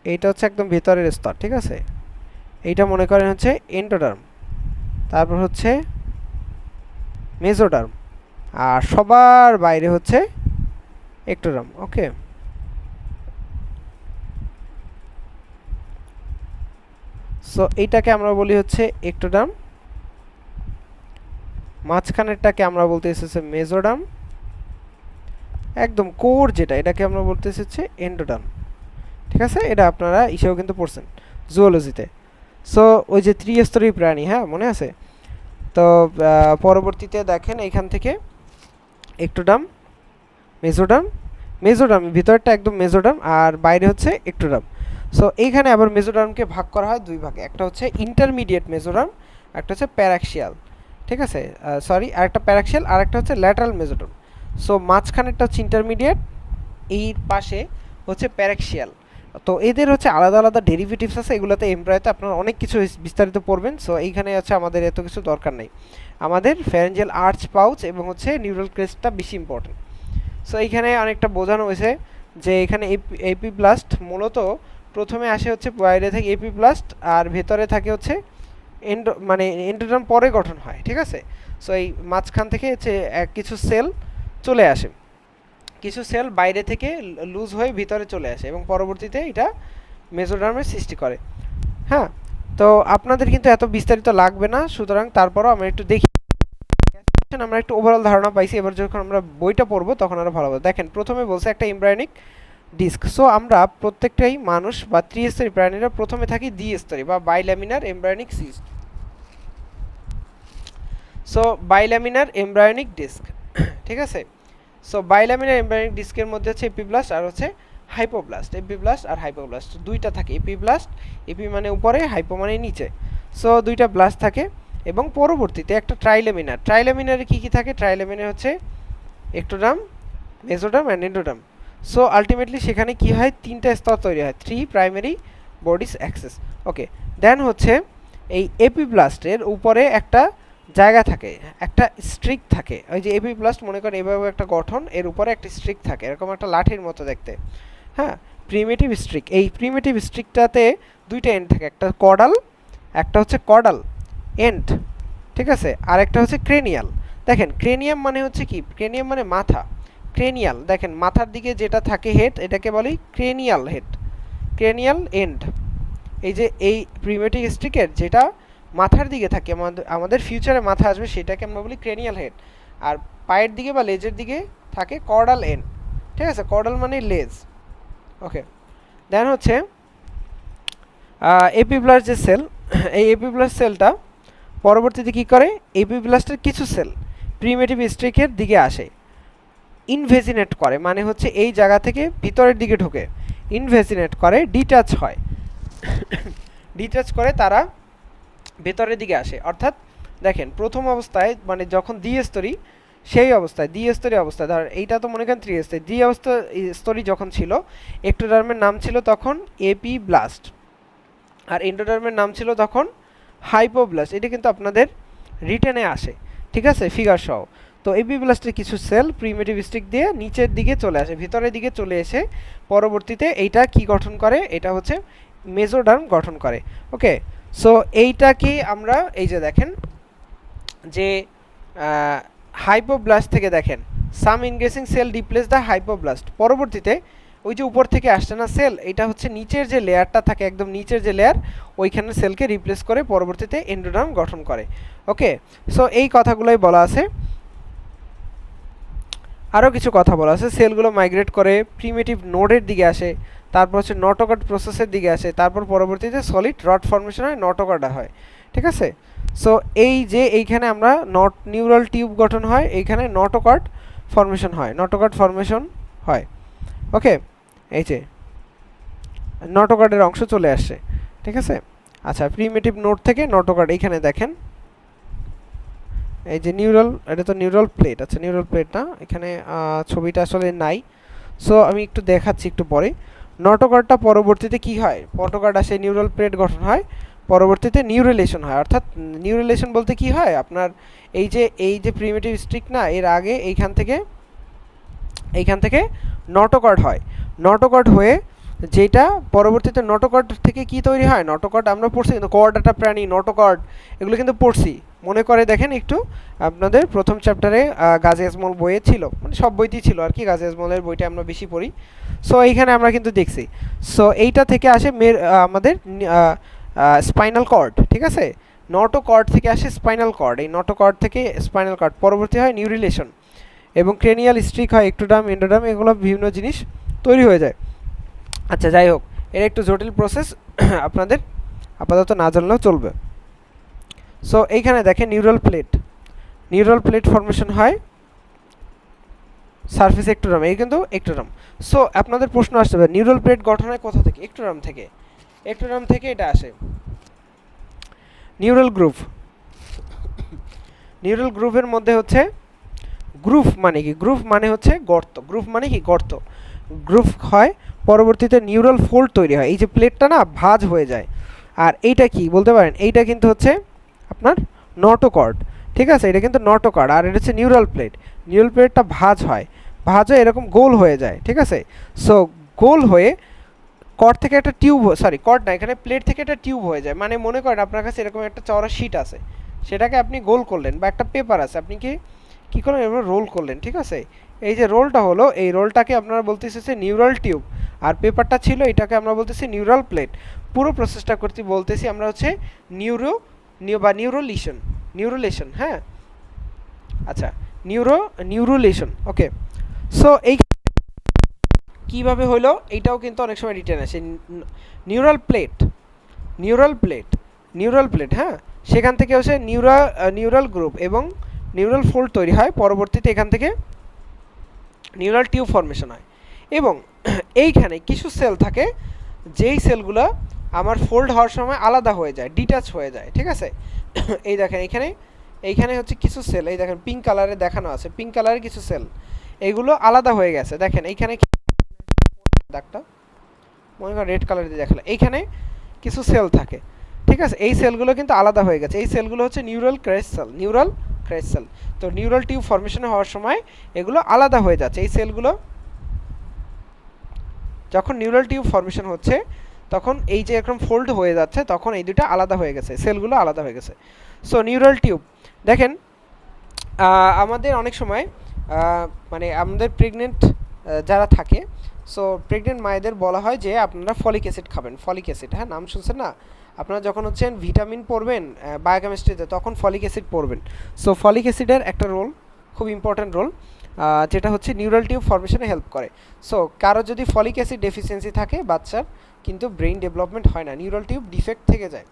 এইটা হচ্ছে একদম ভেতরের স্তর, ঠিক আছে। এইটা মনে করেন হচ্ছে এন্ডোডার্ম, তারপর হচ্ছে মেজোডার্ম, আর সবার বাইরে হচ্ছে এক্টোডার্ম। ওকে, সো এইটাকে আমরা বলি হচ্ছে এক্টোডার্ম, মাঝখানেরটাকে আমরা বলতেছি হচ্ছে মেজোডার্ম, একদম কোর যেটা এটাকে আমরা বলতেছি হচ্ছে এন্ডোডার্ম, ঠিক আছে। এটা আপনারা ইসেও কিন্তু পড়ছেন জুওলজিতে। সো ওই যে ত্রিস্তরী প্রাণী, হ্যাঁ মনে আছে। তো পরবর্তীতে দেখেন এইখান থেকে এক্টোডার্ম, মেজোডার্ম, মেজোডার্ম ভিতরটা একদম মেজোডার্ম আর বাইরে হচ্ছে এক্টোডার্ম। সো এইখানে আবার মেজোডার্মকে ভাগ করা হয় দুই ভাগে, একটা হচ্ছে ইন্টারমিডিয়েট মেজোডার্ম, একটা হচ্ছে প্যারাক্সিয়াল, ঠিক আছে। সরি, আরেকটা প্যারাক্সিয়াল আর একটা হচ্ছে ল্যাটারাল মেজোডার্ম। সো মাঝখানেরটা হচ্ছে ইন্টারমিডিয়েট, এই পাশে হচ্ছে প্যারাক্সিয়াল। তো এদের হচ্ছে আলাদা আলাদা ডেরিভেটিভস আছে, এগুলোতে এমব্রায়োতে আপনারা অনেক কিছু বিস্তারিত পড়বেন। সো এইখানে হচ্ছে আমাদের এত কিছু দরকার নেই, আমাদের ফ্যারেঞ্জিয়াল আর্চ পাউচ এবং হচ্ছে নিউরাল ক্রেস্টটা বেশি ইম্পর্টেন্ট। সো এইখানে অনেকটা বোঝানো হয়েছে যে এখানে এপিব্লাস্ট মূলত প্রথমে আসে হচ্ছে বাইরে থেকে এপিব্লাস্ট, আর ভেতরে থাকে হচ্ছে মানে এন্ডোডার্ম পরে গঠন হয়, ঠিক আছে। সো এই মাঝখান থেকে হচ্ছে কিছু সেল চলে আসে, কিছু সেল বাইরে থেকে লুজ হয়ে ভিতরে চলে আসে এবং পরবর্তীতে এটা মেজোডার্মের সৃষ্টি করে। হ্যাঁ, তো আপনাদের কিন্তু এত বিস্তারিত লাগবে না, সুতরাং তারপরও আমরা একটু দেখি, আমরা একটু ওভারঅল ধারণা পাইছি। এবার যখন আমরা বইটা পড়বো তখন আরও ভালো হবে। দেখেন প্রথমে বলছে একটা এমব্রায়োনিক ডিস্ক। সো আমরা প্রত্যেকটাই মানুষ বা ত্রিস্তরী প্রাণীরা প্রথমে থাকি দ্বিস্তরী বা bilaminar embryonic cyst. So bilaminar embryonic disc, ঠিক আছে। সো বাইল্যামিনার এমব্রায়োনিক ডিস্কের মধ্যে হচ্ছে এপিব্লাস্ট আর হচ্ছে হাইপোব্লাস্ট, এপিব্লাস্ট আর হাইপোব্লাস্ট দুইটা থাকে। এপিব্লাস্ট, এপি মানে উপরে, হাইপো মানে নিচে। সো দুইটা ব্লাস্ট থাকে এবং পরবর্তীতে একটা ট্রাইলেমিনার। ট্রাইলেমিনারে কী কী থাকে? ট্রাইলেমিনার হচ্ছে ectoderm, mesoderm and endoderm. So ultimately সেখানে কি হয়, তিনটা স্তর তৈরি হয়, 3 primary bodies axes. Okay, then হচ্ছে এই এপিব্লাস্টের উপরে একটা জায়গা থাকে, একটা স্ট্রিক থাকে। ওই যে এপিব্লাস্ট মনে করেন এভাবে একটা গঠন, এর উপরে একটা স্ট্রিক থাকে এরকম একটা লাঠির মতো দেখতে, হ্যাঁ, প্রিমিটিভ স্ট্রিক। এই প্রিমিটিভ স্ট্রিকটাতে দুইটা এন্ড থাকে, একটা কডাল, একটা হচ্ছে কডাল এন্ড, ঠিক আছে, আর একটা হচ্ছে ক্রেনিয়াল। দেখেন ক্রেনিয়াম মানে হচ্ছে কি, ক্রেনিয়াম মানে মাথা, ক্রেনিয়াল দেখেন মাথার দিকে যেটা থাকে হেড, এটাকে বলি ক্রেনিয়াল হেড, ক্রেনিয়াল এন্ড। এই যে এই প্রিমেটিভ স্ট্রিকের যেটা মাথার দিকে থাকে, আমাদের ফিউচারে মাথা আসবে, সেটাকে আমরা বলি ক্রেনিয়াল হেড। আর পায়ের দিকে বা লেজের দিকে থাকে কর্ডাল এন্ড, ঠিক আছে, কর্ডাল মানে লেজ। ওকে, দেন হচ্ছে এপিব্লাস্ট যে সেল, এই এপিব্লাস্ট সেলটা পরবর্তীতে কী করে, এপিব্লাস্টের কিছু সেল প্রিমেটিভ স্ট্রিকের দিকে আসে, ইনভেজিনেট করে, মানে হচ্ছে এই জায়গা থেকে ভিতরের দিকে ঢোকে, ইনভেজিনেট করে, ডিটাচ হয়, ডিটাচ করে তারা ভেতরের দিকে আসে। অর্থাৎ দেখেন প্রথম অবস্থায় মানে যখন দ্বিস্তরী, সেই অবস্থায় দ্বিস্তরী অবস্থায়, ধর এইটা তো মনে করেন ত্রিস্তরী, স্তরী যখন ছিল, এক্টোডার্মের নাম ছিল তখন এপিব্লাস্ট আর এন্ডোডার্মের নাম ছিল তখন হাইপোব্লাস্ট। এটা কিন্তু আপনাদের রিটেনে আসে, ঠিক আছে, ফিগার সহ। তো এপিব্লাস্টের কিছু সেল প্রিমেটিভ স্টিক দিয়ে নিচের দিকে চলে আসে, ভিতরের দিকে চলে এসে পরবর্তীতে এইটা কি গঠন করে, এটা হচ্ছে মেজোডার্ম গঠন করে। ওকে, সো এইটা কি আমরা এই যে দেখেন যে হাইপোব্লাস্ট থেকে দেখেন সাম ইনগ্রেসিং সেল রিপ্লেস দ্য হাইপোব্লাস্ট, পরবর্তীতে ওই যে উপর থেকে আসছে না সেল, এটা হচ্ছে নিচের যে লেয়ারটা থাকে, একদম নিচের যে লেয়ার, ওইখানে সেলকে রিপ্লেস করে পরবর্তীতে এন্ডোডার্ম গঠন করে। ওকে, সো এই কথাগুলোই বলা আছে। আরও কিছু কথা বলা আছে, সেলগুলো মাইগ্রেট করে প্রিমেটিভ নোডের দিকে আসে, তারপর হচ্ছে নটোকট প্রসেসের দিকে আসে, তারপর পরবর্তীতে সলিড রড ফর্মেশন হয়, নটোকট হয়, ঠিক আছে। সো এই যে এইখানে আমরা নিউরাল টিউব গঠন হয়, এইখানে নটোকট ফর্মেশন হয়, নটোকট ফর্মেশন হয়। ওকে, এই যে নটোকটের অংশ চলে আসছে, ঠিক আছে। আচ্ছা, প্রিমেটিভ নোড থেকে নটোকট, এইখানে দেখেন এই যে নিউরাল, এটা তো নিউরাল প্লেট, আচ্ছা নিউরাল প্লেট না, এখানে ছবিটা আসলে নাই। সো আমি একটু দেখাচ্ছি একটু পরে। নটোকটটা পরবর্তীতে কি হয়, নটোকট আসে, নিউরাল প্লেট গঠন হয়, পরবর্তীতে নিউরেলেশন হয়। অর্থাৎ নিউরেলেশন বলতে কি হয় আপনার, এই যে প্রিমেটিভ স্ট্রিক না, এর আগে এইখান থেকে নটোকট হয়, নটোকট হয়ে যেটা পরবর্তীতে নটোকর্ড থেকে কি তৈরি হয়, নটোকর্ড আমরা পড়ছি কিন্তু কর্ডাটা প্রাণী, নটোকর্ড এগুলো কিন্তু পড়ছি। মনে করে দেখেন একটু, আপনাদের প্রথম চ্যাপ্টারে গাজী আজমল বইয়ে ছিল, মানে সব বইতেই ছিল আর কি, গাজী আজমলের বইটা আমরা বেশি পড়ি। সো এইখানে আমরা কিন্তু দেখছি। সো এইটা থেকে আসে আমাদের স্পাইনাল কর্ড, ঠিক আছে। নটোকর্ড থেকে আসে স্পাইনাল কর্ড, এই নটোকর্ড থেকে স্পাইনাল কর্ড পরবর্তী হয় নিউরিলেশন, এবং ক্রেনিয়াল স্ট্রিক হয়, একটোডার্ম এন্ডোডার্ম, এগুলো বিভিন্ন জিনিস তৈরি হয়ে যায়। আচ্ছা যাই হোক, এর একটু জটিল প্রসেস, আপনাদের আপাতত না জানলেও চলবে। সো এইখানে দেখেন নিউরাল প্লেট ফর্মেশন হয় সারফেস একটোডার্ম, এই কিন্তু একটোডার্ম। সো আপনাদের প্রশ্ন আসতে পারে নিউরাল প্লেট গঠন হয় কোথা থেকে? একটোডার্ম থেকে। একটোডার্ম থেকে এটা আসে। নিউরাল গ্রুভের মধ্যে হচ্ছে গ্রুভ মানে কি? গ্রুভ মানে হচ্ছে গর্ত। গ্রুভ মানে কি? গর্ত। গ্রুভ হয়, পরবর্তীতে নিউরাল ফোল্ড তৈরি হয়, এই যে প্লেটটা না ভাঁজ হয়ে যায়। আর এইটা কি বলতে পারেন? এইটা কিন্তু হচ্ছে আপনার নটোকর্ড, ঠিক আছে, এটা কিন্তু নটোকর্ড। আর এটা হচ্ছে নিউরাল প্লেটটা ভাঁজ হয়, এরকম গোল হয়ে যায়, ঠিক আছে। সো গোল হয়ে কর্ড থেকে একটা টিউব, কর্ড না, এখানে প্লেট থেকে একটা টিউব হয়ে যায়। মানে মনে করেন আপনার কাছে এরকম একটা চওড়া শিট আছে, সেটাকে আপনি গোল করলেন, বা একটা পেপার আছে, আপনি কি করলেন? এবার রোল করলেন, ঠিক আছে। এই যে রোলটা হলো, এই রোলটাকে আপনারা বলতেছি হচ্ছে নিউরাল টিউব, আর পেপারটা ছিল এটাকে আমরা বলতেছি নিউরাল প্লেট। পুরো প্রসেসটা করতে বলতেছি আমরা হচ্ছে নিউরোলেশন, হ্যাঁ। আচ্ছা, নিউরোলেশন, ওকে। সো এই কিভাবে হলো এইটাও কিন্তু অনেক সময় রিটেন আসে। নিউরাল প্লেট হ্যাঁ, সেখান থেকে হচ্ছে নিউরাল গ্রুপ এবং নিউরাল ফোল্ড তৈরি হয়, পরবর্তীতে এখান থেকে নিউরাল টিউব ফর্মেশন হয়। এবং এইখানে কিছু সেল থাকে যেই সেলগুলো আমার ফোল্ড হওয়ার সময় আলাদা হয়ে যায়, ডিটাচ হয়ে যায়, ঠিক আছে। এই দেখেন এইখানে হচ্ছে কিছু সেল, এই দেখেন পিঙ্ক কালারে দেখানো আছে, পিঙ্ক কালারের কিছু সেল, এগুলো আলাদা হয়ে গেছে। দেখেন এইখানে দাগটা মনে করেন রেড কালার দিয়ে দেখালো, এইখানে কিছু সেল থাকে, ঠিক আছে। এই সেলগুলো কিন্তু আলাদা হয়ে গেছে, এই সেলগুলো হচ্ছে নিউরাল ক্রেস্ট সেল। তো নিউরাল টিউব ফর্মেশন হওয়ার সময় এগুলো আলাদা হয়ে যাচ্ছে, এই সেলগুলো যখন নিউরাল টিউব ফর্মেশন হচ্ছে তখন এই যে এরকম ফোল্ড হয়ে যাচ্ছে, তখন এই দুটো আলাদা হয়ে গেছে, সেলগুলো আলাদা হয়ে গেছে। সো নিউরাল টিউব দেখেন, আমাদের অনেক সময় মানে আমাদের প্রেগনেন্ট যারা থাকে, সো প্রেগনেন্ট মায়েদের বলা হয় যে আপনারা ফলিক অ্যাসিড খাবেন, ফলিক অ্যাসিড, হ্যাঁ, নাম শুনছেন না আপনারা? যখন হচ্ছেন ভিটামিন পড়বেন বায়োকেমিস্ট্রিতে, তখন ফলিক অ্যাসিড পড়বেন। সো ফলিক অ্যাসিডের একটা রোল, খুব ইম্পর্ট্যান্ট রোল, যেটা হচ্ছে নিউরাল টিউব ফর্মেশনে হেল্প করে। সো কারো যদি ফলিক অ্যাসিড ডেফিসিয়েন্সি থাকে বাচ্চার, কিন্তু ব্রেইন ডেভেলপমেন্ট হয় না, নিউরাল টিউব ডিফেক্ট থেকে যায়,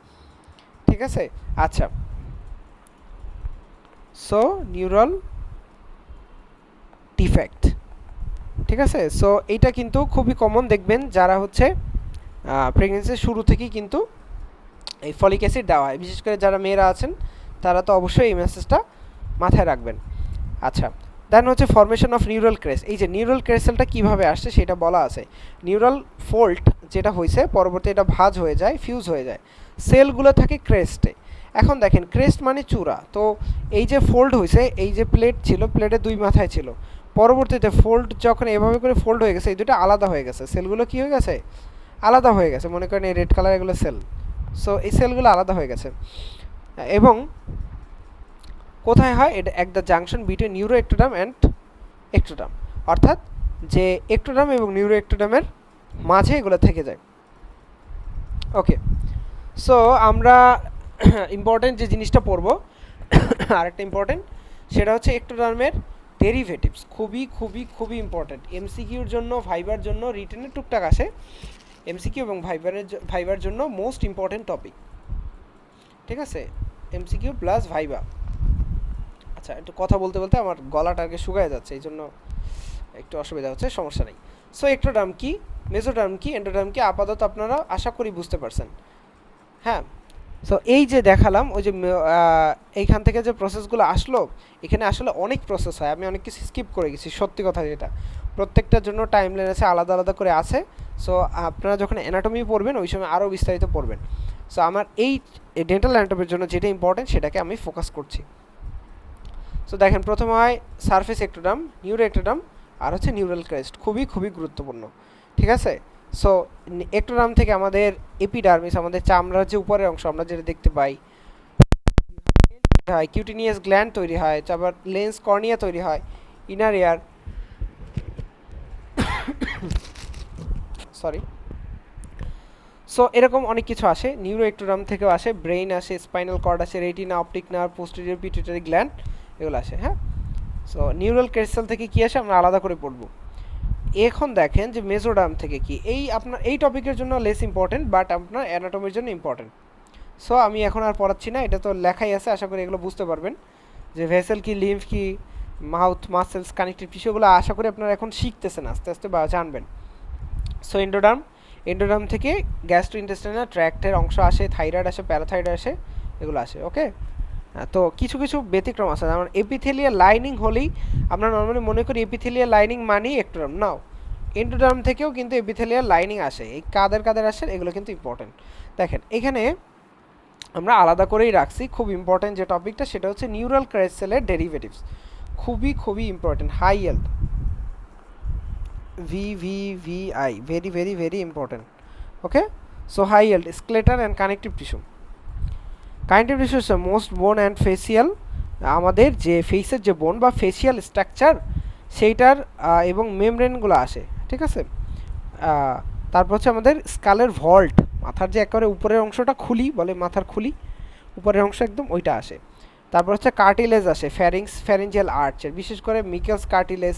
ঠিক আছে। আচ্ছা, সো নিউরাল ডিফেক্ট, ঠিক আছে। সো এইটা কিন্তু খুবই কমন, দেখবেন যারা হচ্ছে প্রেগনেন্সির শুরু থেকেই কিন্তু এই ফলিক অ্যাসিড দেওয়া হয়, বিশেষ করে যারা মেয়েরা আছেন তারা তো অবশ্যই এই মেসেজটা মাথায় রাখবেন। আচ্ছা, দেন হচ্ছে ফর্মেশন অফ নিউরাল ক্রেস্ট। এই যে নিউরাল ক্রেস্টেলটা কীভাবে আসছে সেটা বলা আছে। নিউরাল ফোল্ট যেটা হয়েছে, পরবর্তী এটা ভাঁজ হয়ে যায়, ফিউজ হয়ে যায়, সেলগুলো থাকে ক্রেস্টে। এখন দেখেন ক্রেস্ট মানে চূড়া, তো এই যে ফোল্ড হয়েছে, এই যে প্লেট ছিল, প্লেটের দুই মাথায় ছিল, পরবর্তীতে ফোল্ড যখন এভাবে করে ফোল্ড হয়ে গেছে, এই দুটো আলাদা হয়ে গেছে, সেলগুলো কী হয়ে গেছে? আলাদা হয়ে গেছে। মনে করেন এই রেড কালার এগুলো সেল, সো এই সেলগুলো আলাদা হয়ে গেছে। এবং কোথায় হয়? এটা এক the junction between neuro ectoderm and ectoderm, অর্থাৎ যে একটোডার্ম এবং নিউরো একটোডার্মের মাঝে এগুলো থেকে যায়। ওকে, সো আমরা ইম্পর্টেন্ট যে জিনিসটা পড়বো আরেকটা ইম্পর্টেন্ট, সেটা হচ্ছে একটোডার্মের ডেরিভেটিভস। খুবই ইম্পর্টেন্ট, এমসিকিউর জন্য, ভাইবার জন্য, রিটেনের টুকটাক আসে, এমসিকিউ এবং ভাইবার জন্য মোস্ট ইম্পর্টেন্ট টপিক, ঠিক আছে, এমসিকিউ প্লাস ভাইবা। আচ্ছা, একটু কথা বলতে বলতে আমার গলাটা আগে শুকায় যাচ্ছে, এই জন্য একটু অসুবিধা হচ্ছে, সমস্যা নেই। সো একটোডার্ম কি, মেসোডার্ম কি, এন্ডোডার্ম কি, আপাতত আপনারা আশা করি বুঝতে পারছেন, হ্যাঁ। সো এই যে দেখালাম, ওই যে এইখান থেকে যে প্রসেসগুলো আসলো, এখানে আসলে অনেক প্রসেস হয়, আমি অনেক কিছু স্কিপ করে গেছি, সত্যি কথা যেটা, প্রত্যেকটার জন্য টাইম লাইন আছে, আলাদা আলাদা করে আছে। সো আপনারা যখন অ্যানাটমি পড়বেন ওই সময় আরও বিস্তারিত পড়বেন। সো আমার এই ডেন্টাল অ্যানাটমির জন্য যেটা ইম্পর্টেন্ট সেটাকে আমি ফোকাস করছি। সো দেখেন, প্রথমে হয় সারফেস একটোডার্ম, নিউরো একটোডার্ম, আর হচ্ছে নিউরাল ক্রেস্ট, খুবই গুরুত্বপূর্ণ, ঠিক আছে। সো একটোরাম থেকে আমাদের এপিডার্মিস, আমাদের চামড়ার যে উপরের অংশ আমরা যেটা দেখতে পাই, হয় কিউটিনিয়াস গ্ল্যান্ড তৈরি হয়, তারপর লেন্স কর্নিয়া তৈরি হয়, ইনার এয়ার, সরি। সো এরকম অনেক কিছু আসে, নিউরো একটোরাম থেকেও আসে, ব্রেইন আসে, স্পাইনাল কর্ড আসে, retina, optic nerve, posterior pituitary gland, এগুলো আসে। হ্যাঁ, সো নিউরাল ক্রিস্টাল থেকে কি আসে আমরা আলাদা করে পড়ব। এখন দেখেন যে মেসোডার্ম থেকে কি, এই আপনার এই টপিকের জন্য লেস ইম্পর্টেন্ট, বাট আপনার অ্যানাটমির জন্য ইম্পর্টেন্ট। সো আমি এখন আর পড়াচ্ছি না, এটা তো লেখাই আছে, আশা করি এগুলো বুঝতে পারবেন যে ভেসেল কি, লিম্ফ কি, মাউথ মাসেলস, কানেক্টিভ টিস্যুগুলো আশা করি আপনারা এখন শিখতেছেন আস্তে আস্তে বা জানবেন। সো এন্ডোডার্ম, এন্ডোডার্ম থেকে গ্যাস্ট্রোইন্টেস্টাইনাল ট্র্যাক্টের অংশ আসে, থাইরয়েড আসে, প্যারাথাইরয়েড আসে, এগুলো আসে। ওকে, তো কিছু কিছু ব্যতিক্রম আছে, যেমন এপিথেলিয়াল লাইনিং হলেই আমরা নর্মালি মনে করি এপিথেলিয়াল লাইনিং মানেই একটোডার্ম, নাও এন্ডোডার্ম থেকেও কিন্তু এপিথেলিয়াল লাইনিং আসে। এই কাদের কাদের আসে এগুলো কিন্তু ইম্পর্টেন্ট। দেখেন এখানে আমরা আলাদা করেই রাখছি, খুব ইম্পর্টেন্ট যে টপিকটা সেটা হচ্ছে নিউরাল ক্রেস্টেলের ডেরিভেটিভস, খুবই খুবই important, high yield, VVVI, very very very important. Okay, so high yield skeletal and connective tissue. Connective tissue is the most bone and facial, আমাদের যে ফেসের যে বোন বা ফেসিয়াল স্ট্রাকচার সেইটার এবং মেমব্রেনগুলো আসে, ঠিক আছে। তারপর হচ্ছে আমাদের স্কালের ভল্ট, মাথার যে একেবারে উপরের অংশটা খুলি বলে, মাথার খুলি উপরের অংশ একদম ওইটা আসে। তারপর হচ্ছে কার্টিলেজ আসে, ফ্যারিংস, ফ্যারিঞ্জিয়াল আর্চের, বিশেষ করে মিকেলস কার্টিলেজ,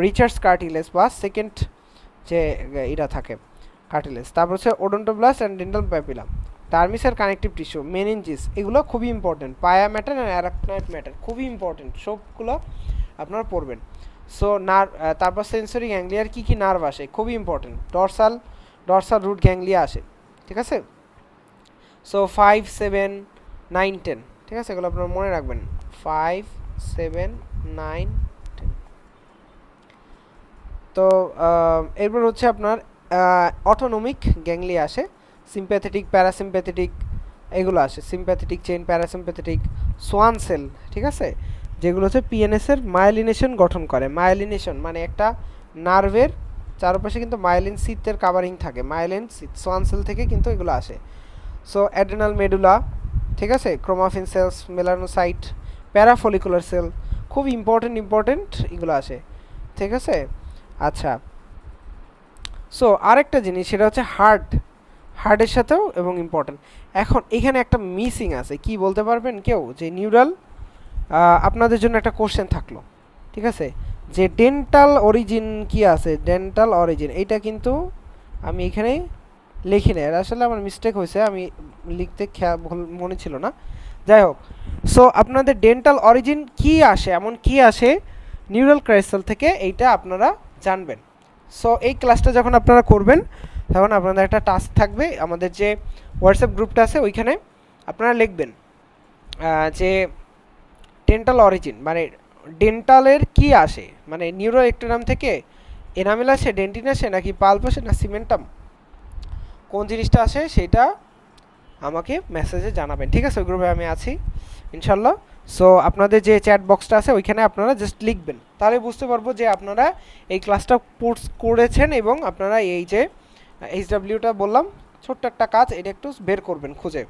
রিচার্ডস কার্টিলেজ বা সেকেন্ড যে এটা থাকে কার্টিলেজ। তারপর হচ্ছে ওডোন্টোব্লাস্ট অ্যান্ড ডেন্টাল প্যাপিলা, ডার্মিসের কানেকটিভ টিস্যু, মেনিনজিস, এগুলো খুবই important. Pia mater and arachnoid mater খুবই ইম্পর্টেন্ট, সবগুলো আপনারা পড়বেন। সো নার্ভ, তারপর সেন্সরি গ্যাংলিয়ার কী কী নার্ভ আসে খুবই ইম্পর্টেন্ট, ডরসাল রুট গ্যাংলিয়া আসে, ঠিক আছে। সো 5, 7, 9, 10, ঠিক আছে, এগুলো আপনারা মনে রাখবেন, 5, 7, 9, 10। তো এরপর হচ্ছে আপনার অটোনমিক গ্যাংলিয়া আসে, সিম্প্যাথেটিক, প্যারাসিম্প্যাথেটিক, এগুলো আসে, sympathetic chain, parasympathetic, Schwann cell, ঠিক আছে, যেগুলো হচ্ছে পিএনএসের মায়োলিনেশন গঠন করে। মায়োলিনেশন মানে একটা নার্ভের চারপাশে কিন্তু মায়োলিন সিথের কাভারিং থাকে, মায়োলিন সিথ, সোয়ান সেল থেকে কিন্তু এগুলো আসে। সো অ্যাড্রেনাল মেডুলা, ঠিক আছে, ক্রোমাফিন সেলস, মেলানোসাইট, প্যারাফলিকুলার সেল, খুব ইম্পর্টেন্ট এগুলো আসে, ঠিক আছে। আচ্ছা, সো আরেকটা জিনিস সেটা হচ্ছে হার্টের সাথেও এবং ইম্পর্টেন্ট। এখন এখানে একটা মিসিং আছে, কি বলতে পারবেন কেউ, যে নিউরাল, আপনাদের জন্য একটা কোশ্চেন থাকলো, ঠিক আছে, যে ডেন্টাল অরিজিন কি আছে, ডেন্টাল অরিজিন, এইটা কিন্তু আমি এখানে লিখি না, আসলে আমার মিস্টেক হয়েছে, আমি লিখতে মনে ছিল না, যাই হোক। সো আপনাদের ডেন্টাল অরিজিন কি আসে, এমন কি আসে নিউরাল ক্রাইস্টাল থেকে, এইটা আপনারা জানবেন। সো এই ক্লাসটা যখন আপনারা করবেন তখন আপনাদের একটা টাস্ক থাকবে, আমাদের যে হোয়াটসঅ্যাপ গ্রুপটা আছে ওইখানে আপনারা লিখবেন যে ডেন্টাল অরিজিন মানে ডেন্টালের কি আসে, মানে নিউরো একটোনাম থেকে এনামেল আসে, ডেন্টিন আসে, নাকি পাল্প আসে, না সিমেন্টাম, কোন জিনিসটা আসে সেটা আমাকে মেসেজে জানাবেন, ঠিক আছে, ওই গ্রুপে আমি আছি ইনশাল্লাহ। সো আপনাদের যে চ্যাট বক্সটা আছে ওইখানে আপনারা জাস্ট লিখবেন, তাহলে বুঝতে পারবো যে আপনারা এই ক্লাসটা করেছেন এবং আপনারা এই যে এইচডাব্লিউটা বললাম ছোট্ট একটা কাজ, এটা একটু বের করবেন খুঁজে।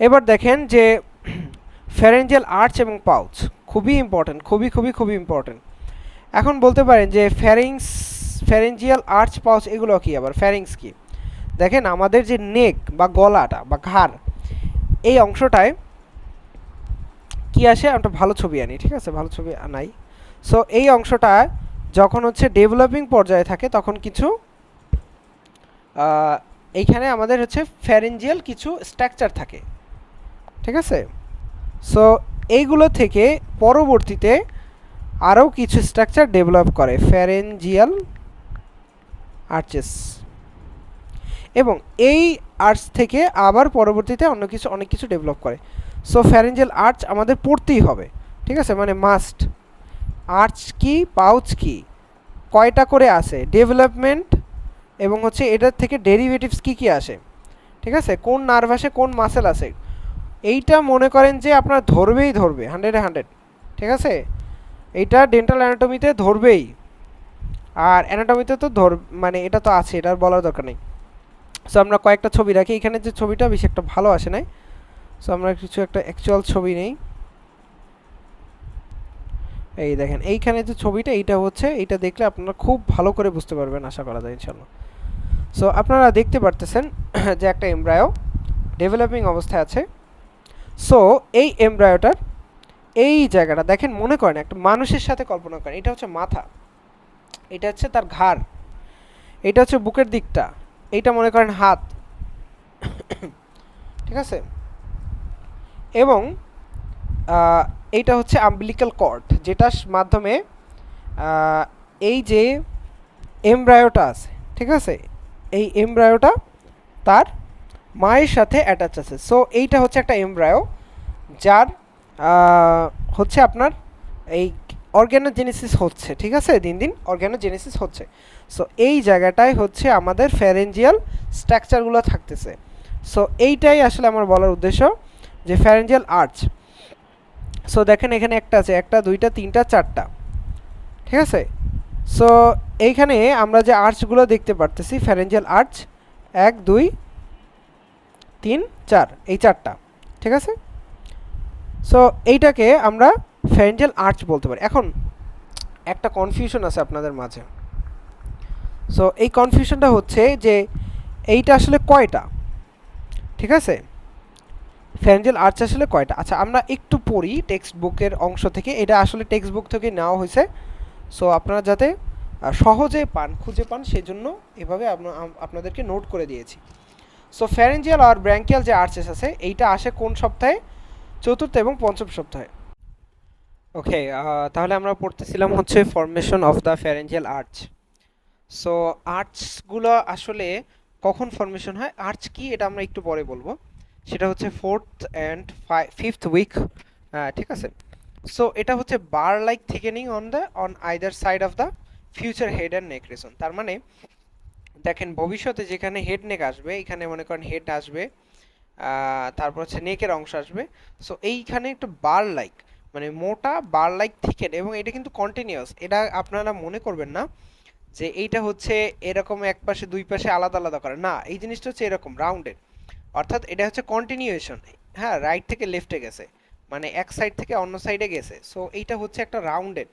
এবার দেখেন যে ফ্যারেঞ্জিয়াল আর্চ এবং পাউচ খুবই ইম্পর্টেন্ট, খুবই ইম্পর্টেন্ট। এখন বলতে পারেন যে ফ্যারেঞ্জিয়াল আর্চ পাউচ এগুলো কি, আবার ফ্যারিংস কি। দেখেন আমাদের যে নেক বা গলাটা বা ঘাড়, এই অংশটায় কি আসে, একটা ভালো ছবি আনি, ঠিক আছে, ভালো ছবি আনাই। সো এই অংশটা যখন হচ্ছে ডেভেলপিং পর্যায়ে থাকে তখন কিছু এইখানে আমাদের হচ্ছে ফ্যারেঞ্জিয়াল কিছু স্ট্রাকচার থাকে, ঠিক আছে। সো এইগুলো থেকে পরবর্তীতে আরও কিছু স্ট্রাকচার ডেভেলপ করে ফ্যারেঞ্জিয়াল আর্চেস, এবং এই আর্চ থেকে আবার পরবর্তীতে অনেক কিছু ডেভেলপ করে। সো ফ্যারেঞ্জিয়াল আর্চ আমাদের পড়তেই হবে, ঠিক আছে, মানে মাস্ট। আর্চ কি, পাউচ কি, কয়টা করে আসে, ডেভেলপমেন্ট, এবং হচ্ছে এটার থেকে ডেরিভেটিভস কি কি আসে, ঠিক আছে, কোন নার্ভ আসে, কোন মাসেল আসে, এইটা মনে করেন যে আপনার ধরবে 100-এ 100, ঠিক আছে, এইটা ডেন্টাল অ্যানাটমিতে ধরবেই। আর অ্যানাটমিতে তো মানে এটা তো আছে, এটা আর বলার দরকার নেই। সো আমরা কয়েকটা ছবি রাখি, এখানে যে ছবিটা বেশি একটা ভালো আসে নাই, সো আমরা কিছু একটা অ্যাকচুয়াল ছবি নেই। এই দেখেন এইখানে যে ছবিটা, এইটা হচ্ছে, এইটা দেখলে আপনারা খুব ভালো করে বুঝতে পারবেন আশা করা যায় ইনশাল্লাহ। সো আপনারা দেখতে পারতেছেন যে একটা এমব্রায়ো ডেভেলপিং অবস্থায় আছে। সো এই এমব্রায়োটার এই জায়গাটা দেখেন, মনে করেন একটা মানুষের সাথে কল্পনা করেন, এটা হচ্ছে মাথা, এটা হচ্ছে তার ঘাড়, এটা হচ্ছে বুকের দিকটা, এইটা মনে করেন হাত, ঠিক আছে, এবং এইটা হচ্ছে আম্বিলিক্যাল কর্ড, যেটার মাধ্যমে এই যে এমব্রায়োটা আছে, ঠিক আছে, এই এমব্রায়োটা তার মায়ের সাথে অ্যাটাচ আছে। সো এইটা হচ্ছে একটা এমব্রায়ো, যার হচ্ছে আপনার এই অর্গ্যানোজেনেসিস হচ্ছে, ঠিক আছে, দিন দিন অর্গ্যানোজেনেসিস হচ্ছে। সো এই জায়গাটায় হচ্ছে আমাদের ফ্যারেঞ্জিয়াল স্ট্রাকচারগুলো থাকতেছে। সো এইটাই আসলে আমার বলার উদ্দেশ্য, যে ফ্যারেঞ্জিয়াল আর্চ। সো দেখেন এখানে একটা আছে, একটা, দুইটা, তিনটা, চারটা, ঠিক আছে। সো এইখানে আমরা যে আর্চগুলো দেখতে পারতেছি, ফ্যারেঞ্জিয়াল আর্চ 1 2 3 4, এই চারটা, ঠিক আছে। সো এইটাকে আমরা ফ্যারেঞ্জিয়াল আর্চ বলতে পারি। এখন একটা কনফিউশন আছে আপনাদের মাঝে। সো এই কনফিউশনটা হচ্ছে যে এইটা আসলে কয়টা, ঠিক আছে, ফ্যারেঞ্জিয়াল আর্চ আসলে কয়টা। আচ্ছা আমরা একটু পড়ি টেক্সট বুকের অংশ থেকে, এটা আসলে টেক্সট বুক থেকে নেওয়া হয়েছে। সো আপনারা যাতে সহজে পান, খুঁজে পান, সেজন্য এভাবে আপনাদেরকে নোট করে দিয়েছি। সো ফ্যারেঞ্জিয়াল আর ব্র্যাঙ্কিয়াল যে আর্চেস আছে, এইটা আসে কোন সপ্তাহে? চতুর্থ এবং পঞ্চম সপ্তাহে। ওকে, তাহলে আমরা পড়তেছিলাম হচ্ছে formation of the pharyngeal arch. So আর্চগুলো আসলে কখন ফর্মেশন হয়, আর্চ কি এটা আমরা একটু পরে বলবো, সেটা হচ্ছে 4th and 5th উইক, ঠিক আছে। সো এটা হচ্ছে bar like thickening on either side of the future head and neck region. তার মানে দেখেন ভবিষ্যতে যেখানে হেড নেক আসবে, এখানে মনে করেন হেড আসবে, তারপর হচ্ছে নেকের অংশ আসবে। সো এইখানে একটু বার লাইক, মানে মোটা বার লাইক থিকেন, এবং এটা কিন্তু কন্টিনিউয়াস। এটা আপনারা মনে করবেন না যে এইটা হচ্ছে এরকম এক পাশে দুই পাশে আলাদা আলাদা করে, না, এই জিনিসটা হচ্ছে এরকম রাউন্ডেড, অর্থাৎ এটা হচ্ছে কন্টিনিউয়েশন। হ্যাঁ, রাইট থেকে লেফটে গেছে, মানে এক সাইড থেকে অন্য সাইডে গেছে। সো এইটা হচ্ছে একটা রাউন্ডেড,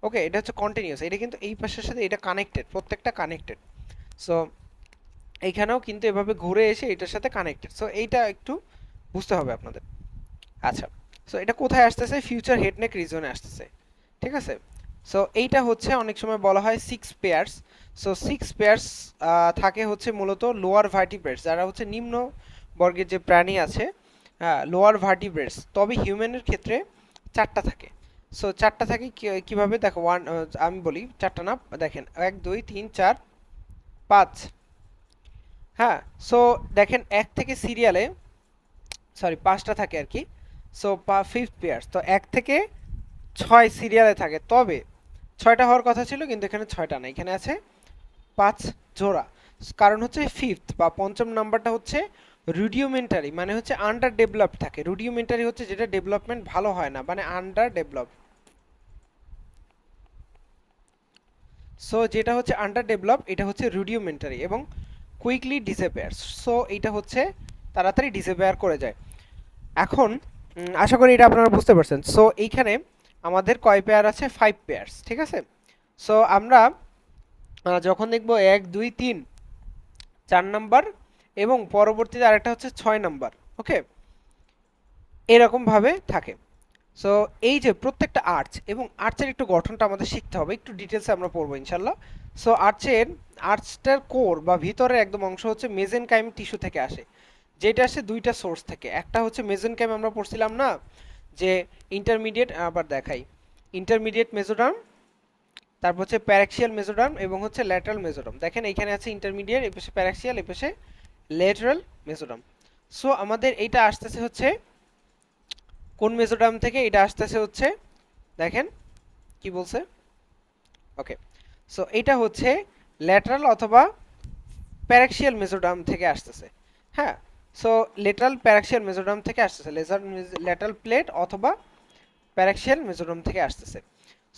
ওকে, এটা হচ্ছে কন্টিনিউয়াস, এটা কিন্তু এই পাশের সাথে এটা কানেক্টেড, প্রত্যেকটা কানেক্টেড। সো এইখানেও কিন্তু এভাবে ঘুরে এসে এটার সাথে কানেক্টেড। সো এইটা একটু বুঝতে হবে আপনাদের। আচ্ছা, সো এটা কোথায় আসতেছে? ফিউচার হেড নেক রিজনে আসতেছে, ঠিক আছে। সো এইটা হচ্ছে অনেক সময় বলা হয় 6 পেয়ার্স। সো 6 পেয়ার্স থাকে হচ্ছে মূলত লোয়ার ভার্টিব্রেটস, যারা হচ্ছে নিম্ন বর্গের যে প্রাণী আছে, লোয়ার ভার্টিব্রেটস। তবে হিউম্যানের ক্ষেত্রে 4টা থাকে। সো 4টা থাকে কিভাবে দেখো, আমি বলি 4টা না, দেখেন 1 2 3 4 5। হ্যাঁ, সো দেখেন এক থেকে সিরিয়ালে, সরি 5টা থাকে আর কি। সো 5th পেয়ার্স, তো 1 থেকে 6 সিরিয়ালে থাকে, তবে 6টা হওয়ার কথা ছিল, কিন্তু এখানে 6টা না, এখানে আছে 5 জোড়া। কারণ হচ্ছে ফিফথ বা পঞ্চম নাম্বারটা হচ্ছে রুডিওমেন্টারি, মানে হচ্ছে আন্ডার ডেভেলপড থাকে। রুডিওমেন্টারি হচ্ছে যেটা ডেভেলপমেন্ট ভালো হয় না, মানে আন্ডার ডেভেলপ। সো যেটা হচ্ছে আন্ডার ডেভেলপ, এটা হচ্ছে রুডিওমেন্টারি এবং কুইকলি ডিসঅ্যাপিয়ার্স। সো এইটা হচ্ছে তাড়াতাড়ি ডিসঅ্যাপিয়ার করে যায়। এখন আশা করি এটা আপনারা বুঝতে পারছেন। সো এইখানে আমাদের কয় পেয়ার আছে? 5 পেয়ার্স, ঠিক আছে। সো আমরা যখন দেখব 1 2 3 4 নাম্বার, এবং পরবর্তীতে আরেকটা হচ্ছে 6 নাম্বার, ওকে, এরকমভাবে থাকে। সো এই যে প্রত্যেকটা আর্চ, এবং আর্চের একটু গঠনটা আমাদের শিখতে হবে, একটু ডিটেলসে আমরা পড়বো ইনশাল্লাহ। সো আর্চটার কোর বা ভিতরের একদম অংশ হচ্ছে মেজেনকাইম টিস্যু থেকে আসে, যেটা আসে দুইটা সোর্স থেকে। একটা হচ্ছে মেজেনকাইম, আমরা পড়ছিলাম না যে ইন্টারমিডিয়েট, আবার দেখাই, ইন্টারমিডিয়েট মেজোডার্ম, তারপর হচ্ছে প্যারাক্সিয়াল মেজোডার্ম, এবং হচ্ছে ল্যাটারাল মেজোডার্ম। দেখেন এইখানে আছে ইন্টারমিডিয়েট, এই পাশে প্যারাক্সিয়াল, এই পাশে ল্যাটারাল মেজোডার্ম। সো আমাদের এইটা আসতেছে হচ্ছে কোন মেজোডার্ম থেকে? এটা আসতেছে হচ্ছে, দেখেন কি বলছে, ওকে, সো এটা হচ্ছে ল্যাটারাল অথবা প্যারাক্সিয়াল মেজোডার্ম থেকে আসতেছে। হ্যাঁ, সো ল্যাটারাল প্যারাক্সিয়াল মেজোডার্ম থেকে আসতেছে, ল্যাটারাল প্লেট অথবা প্যারাক্সিয়াল মেজোডার্ম থেকে আসতেছে।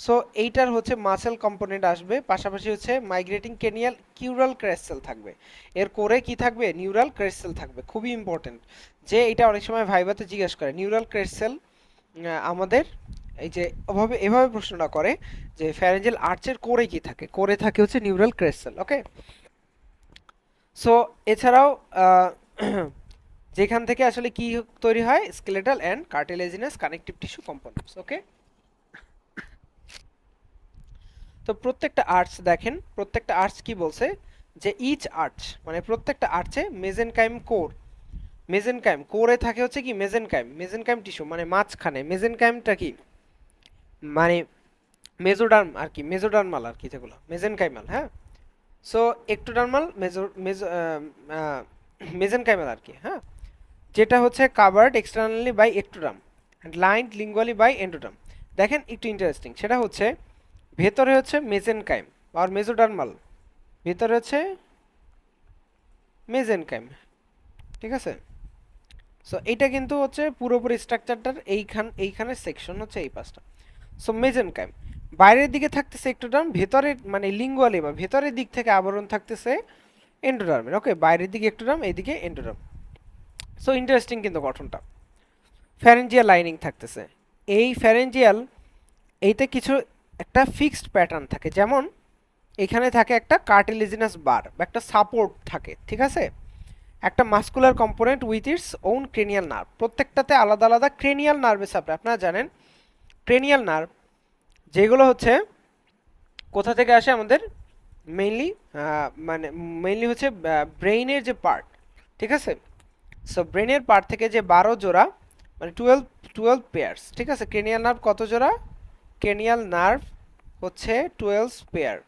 সো এইটার হচ্ছে মাসেল কম্পোনেন্ট আসবে, পাশাপাশি হচ্ছে মাইগ্রেটিং ক্রেনিয়াল কিউরাল ক্রেস্ট থাকবে। এর কোরে কি থাকবে? নিউরাল ক্রেস্ট থাকবে, খুবই ইম্পর্টেন্ট। যে এটা অনেক সময় ভাইভাতে জিজ্ঞেস করে নিউরাল ক্রেস্ট আমাদের এই যে এভাবে প্রশ্নটা করে যে ফ্যারেঞ্জিয়াল আর্চের কোরে কি থাকে, কোরে থাকে হচ্ছে নিউরাল ক্রেস্ট। ওকে, সো এছাড়াও যেখান থেকে আসলে কি তৈরি হয়, skeletal and cartilaginous connective tissue components. Okay, তো প্রত্যেকটা আর্চ দেখেন, প্রত্যেকটা আর্চ কি বলছে যে ইচ আর্চ মানে প্রত্যেকটা আর্চে মেজেনকাইম কোর, মেজেনকাইম কোরে থাকে হচ্ছে কি মেজেনকাইম, মেজেনকাইম টিস্যু মানে মাঝখানে। মেজেনকাইমটা কি মানে মেজোডার্ম আর কি, মেজোডার্মাল আর কি, যেগুলো মেজেনকাইমাল। হ্যাঁ, সো একটোডার্মাল মেজেনকাইমাল আর কি। হ্যাঁ, যেটা হচ্ছে covered externally by ectoderm and lined lingually by endoderm. দেখেন একটু ইন্টারেস্টিং, সেটা হচ্ছে ভেতরে হচ্ছে মেজেনকাইম আর মেজোডার্মাল, ভেতরে হচ্ছে মেজেনকাইম। ঠিক আছে, সো এইটা কিন্তু হচ্ছে পুরোপুরি স্ট্রাকচারটার এইখানের সেকশন হচ্ছে এই পাঁচটা। সো মেজেনকাইম বাইরের দিকে থাকতেছে একটোডার্ম, ভেতরের মানে লিঙ্গুয়ালি বা ভেতরের দিক থেকে আবরণ থাকতেছে এন্ডোডার্মের। ওকে, বাইরের দিকে একটোডার্ম, এইদিকে এন্ডোডার্ম। সো ইন্টারেস্টিং কিন্তু গঠনটা। ফ্যারেঞ্জিয়াল লাইনিং থাকতেছে, এই ফ্যারেঞ্জিয়াল এইতে কিছু একটা ফিক্সড প্যাটার্ন থাকে, যেমন এখানে থাকে একটা কার্টিলেজিনাস বার বা একটা সাপোর্ট থাকে। ঠিক আছে, একটা muscular component with its own cranial nerve, প্রত্যেকটাতে আলাদা আলাদা ক্রেনিয়াল নার্ভের সাপ্লাই। আপনারা জানেন ক্রেনিয়াল নার্ভ যেগুলো হচ্ছে কোথা থেকে আসে আমাদের, মেইনলি মানে মেইনলি হচ্ছে ব্রেইনের যে পার্ট। ঠিক আছে, সো ব্রেনের পার্ট থেকে যে 12 জোড়া মানে টুয়েলভ টুয়েলভ পেয়ার্স। ঠিক আছে, ক্রেনিয়াল নার্ভ কত জোড়া? ক্রেনিয়াল নার্ভ হচ্ছে 12 পেয়ার।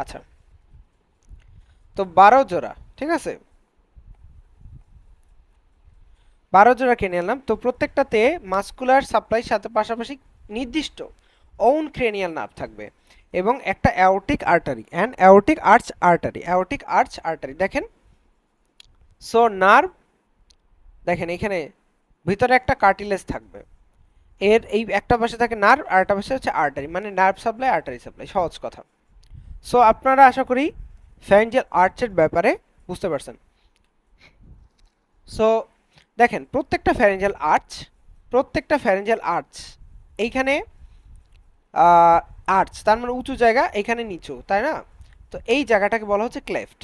আচ্ছা, তো 12 জোড়া। ঠিক আছে, 12 জোড়া ক্রেনিয়াল নার্ভ, তো প্রত্যেকটাতে মাস্কুলার সাপ্লাই সাথে পাশাপাশি নির্দিষ্ট ওন ক্রেনিয়াল নার্ভ থাকবে এবং একটা aortic artery and aortic arch artery, aortic arch artery. দেখেন, সো নার্ভ দেখেন এখানে ভিতরে একটা কার্টিলেজ থাকবে, এর এই একটা পাশে থাকে নার্ভ আর একটা পাশে হচ্ছে আর্টারি, মানে নার্ভ সাপ্লাই আর্টারি সাপ্লাই, সহজ কথা। সো আপনারা আশা করি ফ্যারেঞ্জিয়াল আর্চের ব্যাপারে বুঝতে পারছেন। সো দেখেন প্রত্যেকটা ফ্যারেঞ্জিয়াল আর্চ এইখানে আর্চ তার মানে উঁচু জায়গা, এখানে নিচু, তাই না? তো এই জায়গাটাকে বলা হচ্ছে ক্লেফট।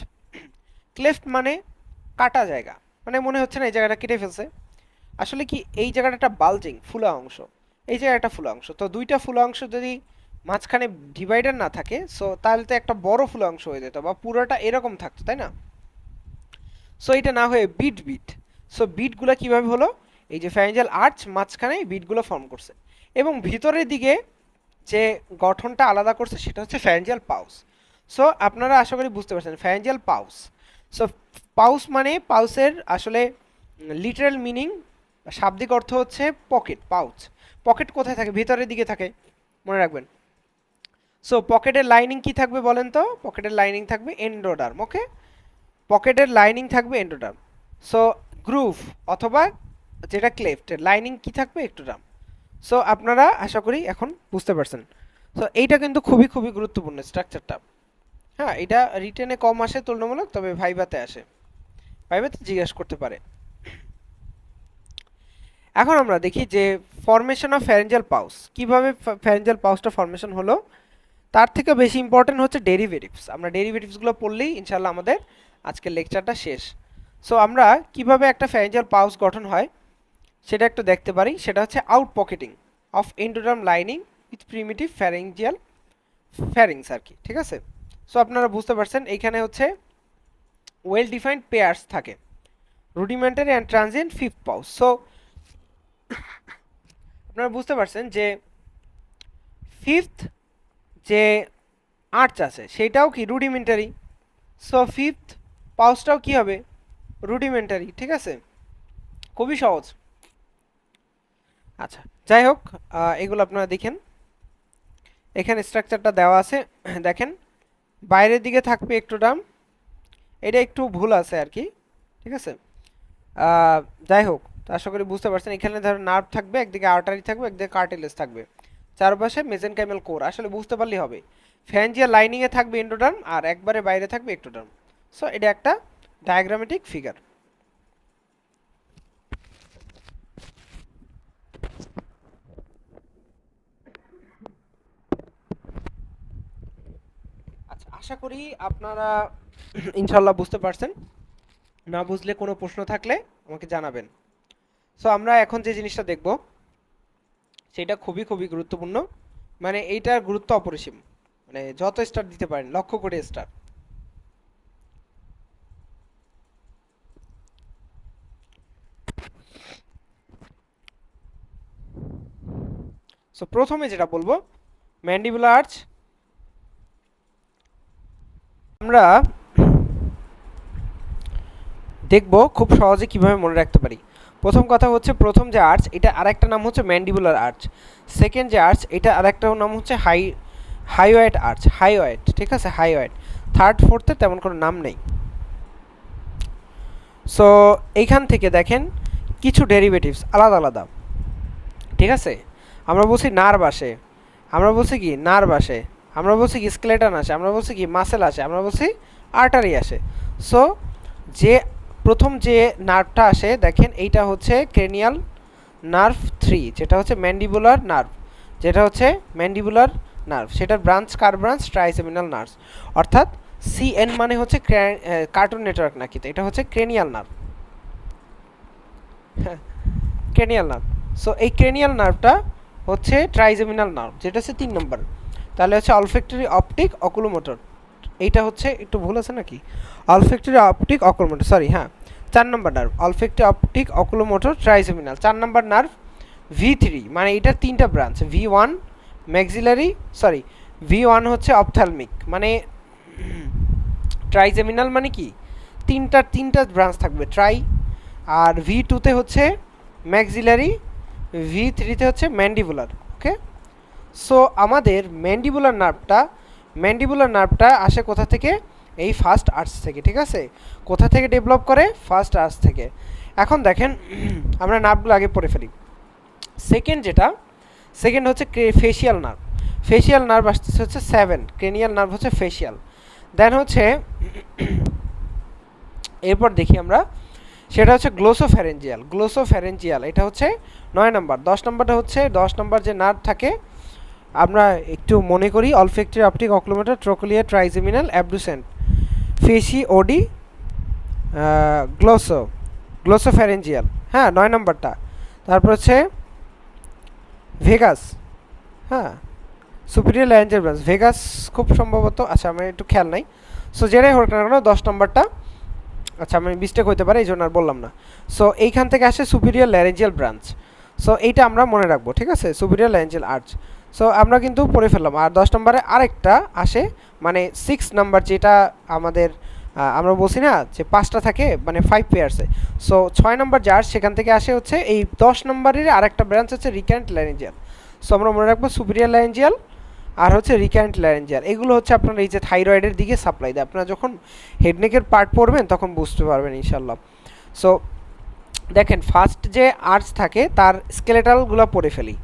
ক্লেফট মানে কাটা জায়গা, মানে মনে হচ্ছে না এই জায়গাটা কেটে ফেলছে, আসলে কি এই জায়গাটা একটা বালজিং ফুলা অংশ, এই জায়গাটা ফুলা অংশ। তো দুইটা ফুলা অংশ যদি মাঝখানে ডিভাইডার না থাকে, সো তাহলে তো একটা বড় ফুলা অংশ হয়ে যেত বা পুরোটা এরকম থাকতো, তাই না? সো এটা না হয়ে বিট বিট, সো বিটগুলো কিভাবে হলো, এই যে ফ্যারেঞ্জিয়াল আর্চ মাঝখানে বিটগুলো ফর্ম করছে এবং ভিতরের দিকে যে গঠনটা আলাদা করছে সেটা হচ্ছে ফ্যারেঞ্জিয়াল পাউস। সো আপনারা আশা করি বুঝতে পারছেন ফ্যারেঞ্জিয়াল পাউস। সো পাউস মানে পাউসের আসলে লিটারাল মিনিং, শাব্দিক অর্থ হচ্ছে পকেট। পাউচ, পকেট কোথায় থাকে? ভিতরের দিকে থাকে, মনে রাখবেন। সো পকেটের লাইনিং কি থাকবে বলেন তো? পকেটের লাইনিং থাকবে এন্ডোডার্ম। ওকে, পকেটের লাইনিং থাকবে এন্ডোডার্ম। সো গ্রুভ অথবা যেটা ক্লেফটের লাইনিং কি থাকবে? একটোডার্ম। সো আপনারা আশা করি এখন বুঝতে পারছেন। সো এইটা কিন্তু খুবই খুবই গুরুত্বপূর্ণ স্ট্রাকচারটা। হ্যাঁ, এটা রিটেনে কম আসে তুলনামূলক, তবে ভাইভাতে আসে, ভাইভাতে জিজ্ঞাসা করতে পারে। এখন আমরা দেখি যে ফরমেশন অফ ফ্যারেঞ্জিয়াল পাউস, কিভাবে ফ্যারেঞ্জিয়াল পাউসটা ফরমেশন হলো। তার থেকে বেশি ইম্পর্টেন্ট হচ্ছে ডেরিভেটিভস। আমরা ডেরিভেটিভসগুলো পড়লেই ইনশাল্লাহ আমাদের আজকের লেকচারটা শেষ। সো আমরা কিভাবে একটা ফ্যারেঞ্জিয়াল পাউস গঠন হয় সেটা একটু দেখতে পারি। সেটা হচ্ছে outpocketing of endoderm lining with primitive pharyngeal pharynx আর কি। ঠিক আছে, সো আপনারা বুঝতে পারছেন এইখানে হচ্ছে ওয়েল ডিফাইন্ড পেয়ার্স থাকে, rudimentary and transient fifth pouch. So আপনারা বুঝতে পারছেন যে ফিফথ যে আর্চ আছে সেটাও কি রুডিমেন্টারি, সো ফিফথ পাউসটাও কি হবে? রুডিমেন্টারি। ঠিক আছে, খুবই সহজ। আচ্ছা, যাই হোক, এগুলো আপনারা দেখেন, এখানে স্ট্রাকচারটা দেওয়া আছে। দেখেন বাইরের দিকে থাকবে একটোডার্ম, এটা একটু ভুল আছে আর কি। ঠিক আছে, যাই হোক, তো আশা করি বুঝতে পারছেন। এখানে ধরো নার্ভ থাকবে, একদিকে আর্টারি থাকবে, একদিকে কার্টিলেজ থাকবে, চারপাশে মেসেনকাইমাল কোর। আসলে বুঝতে পারলেই হবে। ফ্যারেঞ্জিয়াল লাইনিংয়ে থাকবে এন্ডোডার্ম, আর একবারে বাইরে থাকবে এক্টোডার্ম। সো এটা একটা ডায়াগ্রামেটিক ফিগার। আচ্ছা, আশা করি আপনারা ইনশাল্লাহ বুঝতে পারছেন। না বুঝলে কোনো প্রশ্ন থাকলে আমাকে জানাবেন। সো আমরা এখন যে জিনিসটা দেখব সেটা খুবই খুবই গুরুত্বপূর্ণ, মানে এইটার গুরুত্ব অপরিসীম। মানে যত স্টার দিতে পারেন, লক্ষ কোটি স্টার। সো প্রথমে যেটা বলবো ম্যান্ডিবুলার আর্চ। আমরা দেখব খুব সহজে কিভাবে মনে রাখতে পারি। প্রথম কথা হচ্ছে, প্রথম যে আর্চ এটা আরেকটা নাম হচ্ছে ম্যান্ডিবুলার আর্চ। সেকেন্ড যে আর্চ এটা আরেকটা নাম হচ্ছে হাইওয়েড আর্চ, হাইওয়েড, ঠিক আছে, হাইওয়েড। থার্ড ফোর্থে তেমন কোনো নাম নেই। সো এইখান থেকে দেখেন কিছু ডেরিভেটিভস আলাদা আলাদা, ঠিক আছে। আমরা বলছি নার্ভ আসে, আমরা বলছি কি নার্ভ আসে, আমরা বলছি কি স্কেলেটন আসে, আমরা বলছি কি মাসেল আসে, আমরা বলছি আর্টারি আসে। সো যে প্রথম যে নার্ভটা আসে দেখেন এইটা হচ্ছে ক্রেনিয়াল নার্ভ 3, যেটা হচ্ছে ম্যান্ডিবুলার নার্ভ, যেটা হচ্ছে ম্যান্ডিবুলার নার্ভ, সেটার ব্রাঞ্চ কার ব্রাঞ্চ ট্রাইসেমিনাল নার্ভ। অর্থাৎ সিএন মানে হচ্ছে কার্টুন নেটওয়ার্ক নাকি, তো এটা হচ্ছে ক্রেনিয়াল নার্ভ, হ্যাঁ ক্রেনিয়াল নার্ভ। সো এই ক্রেনিয়াল নার্ভটা হচ্ছে ট্রাইজেমিনাল নার্ভ, যেটা হচ্ছে 3 নম্বর। তাহলে হচ্ছে অলফ্যাক্টরি অপটিক অকুলোমোটর, এইটা হচ্ছে একটু ভুল আছে নাকি, অলফ্যাক্টরি অপটিক অকুলোমোটর, সরি, হ্যাঁ 4 নম্বর nerve olfactory optic oculomotor trigeminal. 4 নম্বর নার্ভ V3, মানে এটার 3টা branch, V1 maxillary, sorry V1 হচ্ছে অপথ্যালমিক, মানে ট্রাইজেমিনাল মানে কি তিনটা ব্রাঞ্চ থাকবে ট্রাই, আর V2তে হচ্ছে ম্যাক্সিলারি, V3তে হচ্ছে ম্যান্ডিবুলার। ওকে, সো আমাদের ম্যান্ডিবুলার নার্ভটা আসে কোথা থেকে, এই ফার্স্ট আর্চ থেকে, ঠিক আছে। কোথা থেকে ডেভেলপ করে, ফার্স্ট আর্চ থেকে। এখন দেখেন আমরা নার্ভগুলো আগে পড়ে ফেলি। সেকেন্ড হচ্ছে ফেসিয়াল নার্ভ। ফেসিয়াল নার্ভ আসতেছে হচ্ছে 7, ক্রেনিয়াল নার্ভ হচ্ছে ফেসিয়াল। দেন হচ্ছে এরপর দেখি আমরা, সেটা হচ্ছে গ্লোসোফ্যারেঞ্জিয়াল, এটা হচ্ছে 9 নম্বর। 10 নম্বরটা হচ্ছে 10 নম্বর যে নার্ভ থাকে, আমরা একটু মনে করি olfactory optic oculomotor trochlear trigeminal abducent ফেসি ওডি গ্লোসোফ্যারেঞ্জিয়াল, হ্যাঁ 9 নম্বরটা। তারপর হচ্ছে ভেগাস, হ্যাঁ সুপিরিয়র ল্যারিঞ্জিয়াল ব্রাঞ্চ, ভেগাস খুব সম্ভবত, আচ্ছা আমার একটু খেয়াল নাই। সো যেটাই হোক না কেন 10 নম্বরটা, আচ্ছা আমি মিস্টেক হতে পারে এই জন্য আর বললাম না। সো এইখান থেকে আসে সুপিরিয়র ল্যারিঞ্জিয়াল ব্রাঞ্চ। সো এইটা আমরা মনে রাখবো, ঠিক আছে, সুপিরিয়র ল্যারিঞ্জিয়াল আর্চ। সো আমরা কিন্তু পড়ে ফেললাম। আর 10 নম্বরে আরেকটা আসে, মানে 6 নাম্বার, যেটা আমাদের আমরা বলছি না যে 5টা থাকে, মানে 5 পেয়ার্সে। সো 6 নম্বর যার সেখান থেকে আসে হচ্ছে এই 10 নম্বরের আরেকটা ব্রাঞ্চ হচ্ছে রিকারেন্ট ল্যারিঞ্জিয়াল। সো আমরা মনে রাখবো সুপিরিয়র ল্যারিঞ্জিয়াল আর হচ্ছে রিকারেন্ট ল্যারিঞ্জিয়াল। এগুলো হচ্ছে আপনার এই যে থাইরয়েডের দিকে সাপ্লাই দেয়। আপনারা যখন হেডনেকের পার্ট পড়বেন তখন বুঝতে পারবেন ইনশাল্লাহ। সো দেখেন ফার্স্ট যে আর্চ থাকে তার স্কেলেটালগুলো পড়ে ফেলি।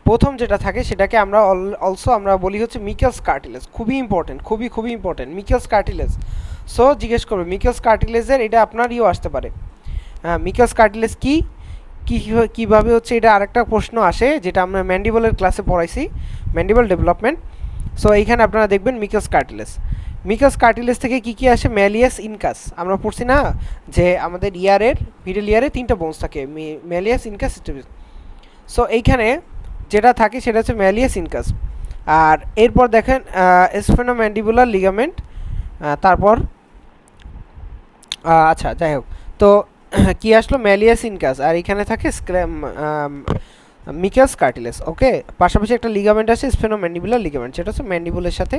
প্রথম যেটা থাকে সেটাকে আমরা অলসো আমরা বলি হচ্ছে মিকেলস কার্টিলেজ, খুবই ইম্পর্টেন্ট, খুবই ইম্পর্টেন্ট মিকেলস কার্টিলেজ। সো জিজ্ঞেস করবে মিকেলস কার্টিলেজের, এটা আপনার আসতে পারে, হ্যাঁ মিকেলস কার্টিলেজ কি কীভাবে হচ্ছে, এটা আরেকটা প্রশ্ন আসে যেটা আমরা ম্যান্ডিবলের ক্লাসে পড়াইছি, ম্যান্ডিবল ডেভেলপমেন্ট। সো এইখানে আপনারা দেখবেন মিকেলস কার্টিলেজ থেকে কি আসে, ম্যালিয়াস ইনকাস, আমরা পড়ছি না যে আমাদের মিডল ইয়ারে 3টা বোনস থাকে, ম্যালিয়াস ইনকাস। সো এইখানে যেটা থাকে সেটা হচ্ছে ম্যালিয়াস ইনকাস। আর এরপর দেখেন স্ফেনোম্যান্ডিবুলার লিগামেন্ট, তারপর আচ্ছা যাই হোক, তো কি আসলো ম্যালিয়াস ইনকাস, আর এখানে থাকে মিকেলস কার্টিলেজ। ওকে, পাশাপাশি একটা লিগামেন্ট আছে স্ফেনোম্যান্ডিবুলার লিগামেন্ট, যেটা হচ্ছে ম্যান্ডিবুলের সাথে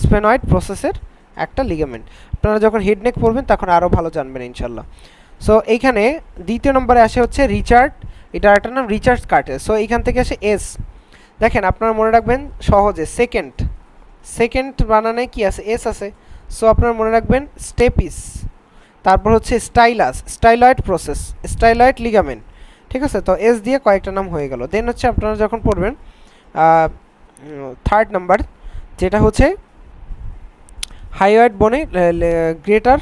স্ফেনয়েড প্রসেসের একটা লিগামেন্ট। আপনারা যখন হেডনেক পড়বেন তখন আরও ভালো জানবেন ইনশাল্লাহ। সো এইখানে দ্বিতীয় নম্বরে আসে হচ্ছে এটার একটা নাম রিচার্ড কার্টিলেজ। সো এইখান থেকে আসে এস। দেখেন আপনারা মনে রাখবেন সহজে, সেকেন্ড বানানে কি আছে, এস আছে। সো আপনারা মনে রাখবেন স্টেপিস, তারপর হচ্ছে স্টাইলয়েড লিগামেন্ট, ঠিক আছে, তো এস দিয়ে কয়েকটা নাম হয়ে গেল। দেন হচ্ছে আপনারা যখন পড়বেন থার্ড নাম্বার, যেটা হচ্ছে হাইওয়েড বোনে গ্রেটার,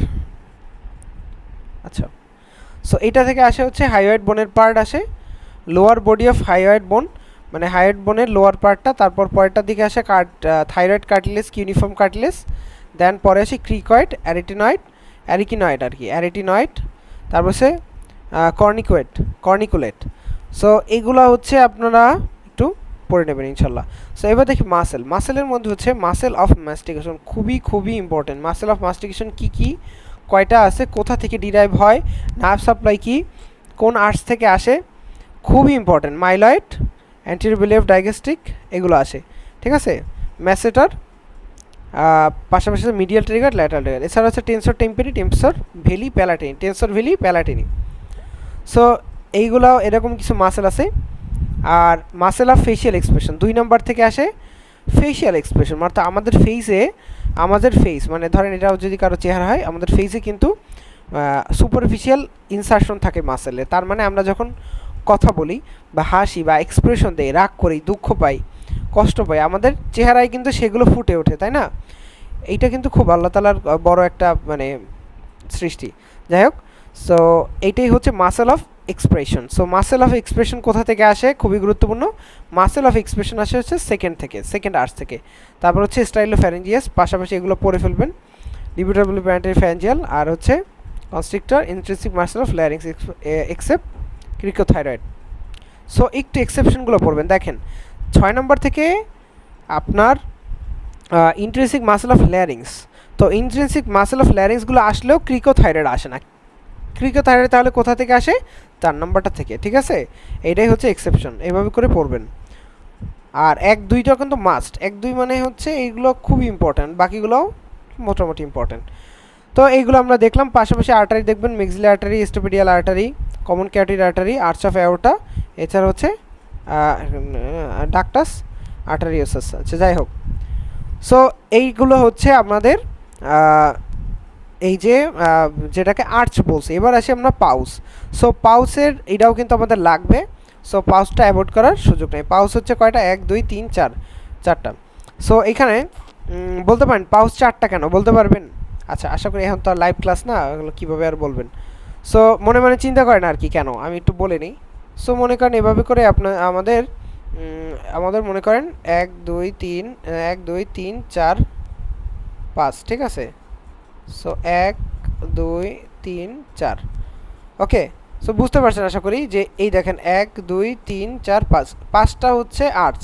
আচ্ছা, সো এটা থেকে আসে হচ্ছে হাইওয়েড বোনের পার্ট আসে লোয়ার বডি অফ হাইওয়েড বোন, মানে হাইওয়েড বোনের লোয়ার পার্টটা, তারপর পরেরটার দিকে আসে থাইরয়েড কার্টিলেজ, কিউনিফর্ম কার্টিলেজ, দেন পরে আসে ক্রিকয়েড, অ্যারিকিনয়েড আর কি, অ্যারিটিনয়েড, তারপর সে কর্নিকুলেট। সো এইগুলো হচ্ছে আপনারা একটু পড়ে নেবেন ইনশাল্লাহ। সো এবার দেখি মাসেলের মধ্যে হচ্ছে মাসেল অফ মাস্টিকেশন, খুবই খুবই ইম্পর্টেন্ট। মাসেল অফ মাস্টিকেশন কী কী, কয়টা আছে, কোথা থেকে ডিরাইভ হয়, নার্ভ সাপ্লাই কী, কোন আর্টস থেকে আসে, খুবই important. Mylohyoid, anterior belly of digastric, এগুলো আসে, ঠিক আছে। ম্যাসেটার, পাশাপাশি মিডিয়াল ট্রিগার, ল্যাটারাল ট্রিগার, এছাড়া হচ্ছে টেন্সর টেম্পেরি, টেন্সর ভেলি, প্যালাটিনি, টেন্সর ভেলি, প্যালাটিনি। সো এইগুলো এরকম কিছু মাসেল আছে। আর muscle of facial expression 2 number থেকে আসে ফেশিয়াল এক্সপ্রেশন, অর্থাৎ আমাদের ফেস মানে ধরেন এটা যদি কারো চেহারা হয়, আমাদের ফেসে কিন্তু সুপারফিশিয়াল ইনসারশন থাকে মাসেলে। তার মানে আমরা যখন কথা বলি বা হাসি বা এক্সপ্রেশন দেই, রাগ করি, দুঃখ পাই, কষ্ট পাই, আমাদের চেহারায় কিন্তু সেগুলো ফুটে ওঠে, তাই না? এইটা কিন্তু খুব আল্লাহ তাআলার বড় একটা মানে সৃষ্টি। যাই হোক, সো এইটাই হচ্ছে muscle of expression. So muscle of expression কোথা থেকে আসে, খুবই গুরুত্বপূর্ণ। মাসেল অফ এক্সপ্রেশন আসে হচ্ছে সেকেন্ড আর্টস থেকে। তারপর হচ্ছে স্টাইলোফ্যারিঞ্জিয়াস, পাশাপাশি এগুলো পড়ে ফেলবেন, ডিবিউটাবলি প্যান্টারি ফ্যারিঞ্জিয়াল, আর হচ্ছে constrictor, intrinsic muscle of larynx except cricothyroid. So একটু এক্সেপশনগুলো পড়বেন। দেখেন 6 নম্বর থেকে আপনার ইন্ট্রিনসিক মাসেল অফ ল্যারিংস, তো ইন্ট্রিনসিক মাসেল অফ ল্যারিংসগুলো আসলেও ক্রিকোথাইরয়েড আসে না। ক্রিকোথাইরয়েড তাহলে কোথা থেকে আসে, 4 নম্বরটা থেকে, ঠিক আছে। এইটাই হচ্ছে এক্সেপশন, এভাবে করে পড়বেন। আর 1-2টা কিন্তু মাস্ট, 1-2 মানে হচ্ছে এইগুলো খুবই ইম্পর্ট্যান্ট, বাকিগুলোও মোটামুটি ইম্পর্ট্যান্ট। তো এইগুলো আমরা দেখলাম। পাশাপাশি আর্টারি দেখবেন, maxillary artery, stapedial artery, common carotid artery, arch of aorta, এছাড়া হচ্ছে ডাকটাস আর্টারিওসাস। আচ্ছা, যাই হোক, সো এইগুলো হচ্ছে আমাদের এই যে যেটাকে আর্চ বলছে। এবার আসি আমরা পাউস। সো পাউসের এটাও কিন্তু আমাদের লাগবে, সো পাউসটা অ্যাভয়েড করার সুযোগ নেই। পাউস হচ্ছে কয়টা, 1 2 3 4, চারটা। সো এখানে বলতে পারেন পাউস 4টা কেন, বলতে পারবেন? আচ্ছা, আশা করি এখন তো আর লাইভ ক্লাস না, এগুলো কীভাবে আর বলবেন। সো মনে মনে চিন্তা করেন আর কি কেন, আমি একটু বলে নিই। সো মনে করেন এভাবে করে আমাদের মনে করেন 1 2 3 1 2 3 4 5, ঠিক আছে। সো 1 2 3 4, ওকে। সো বুঝতে পারছেন আশা করি যে এই দেখেন 1 2 3 4 5, 5টা হচ্ছে আর্চ,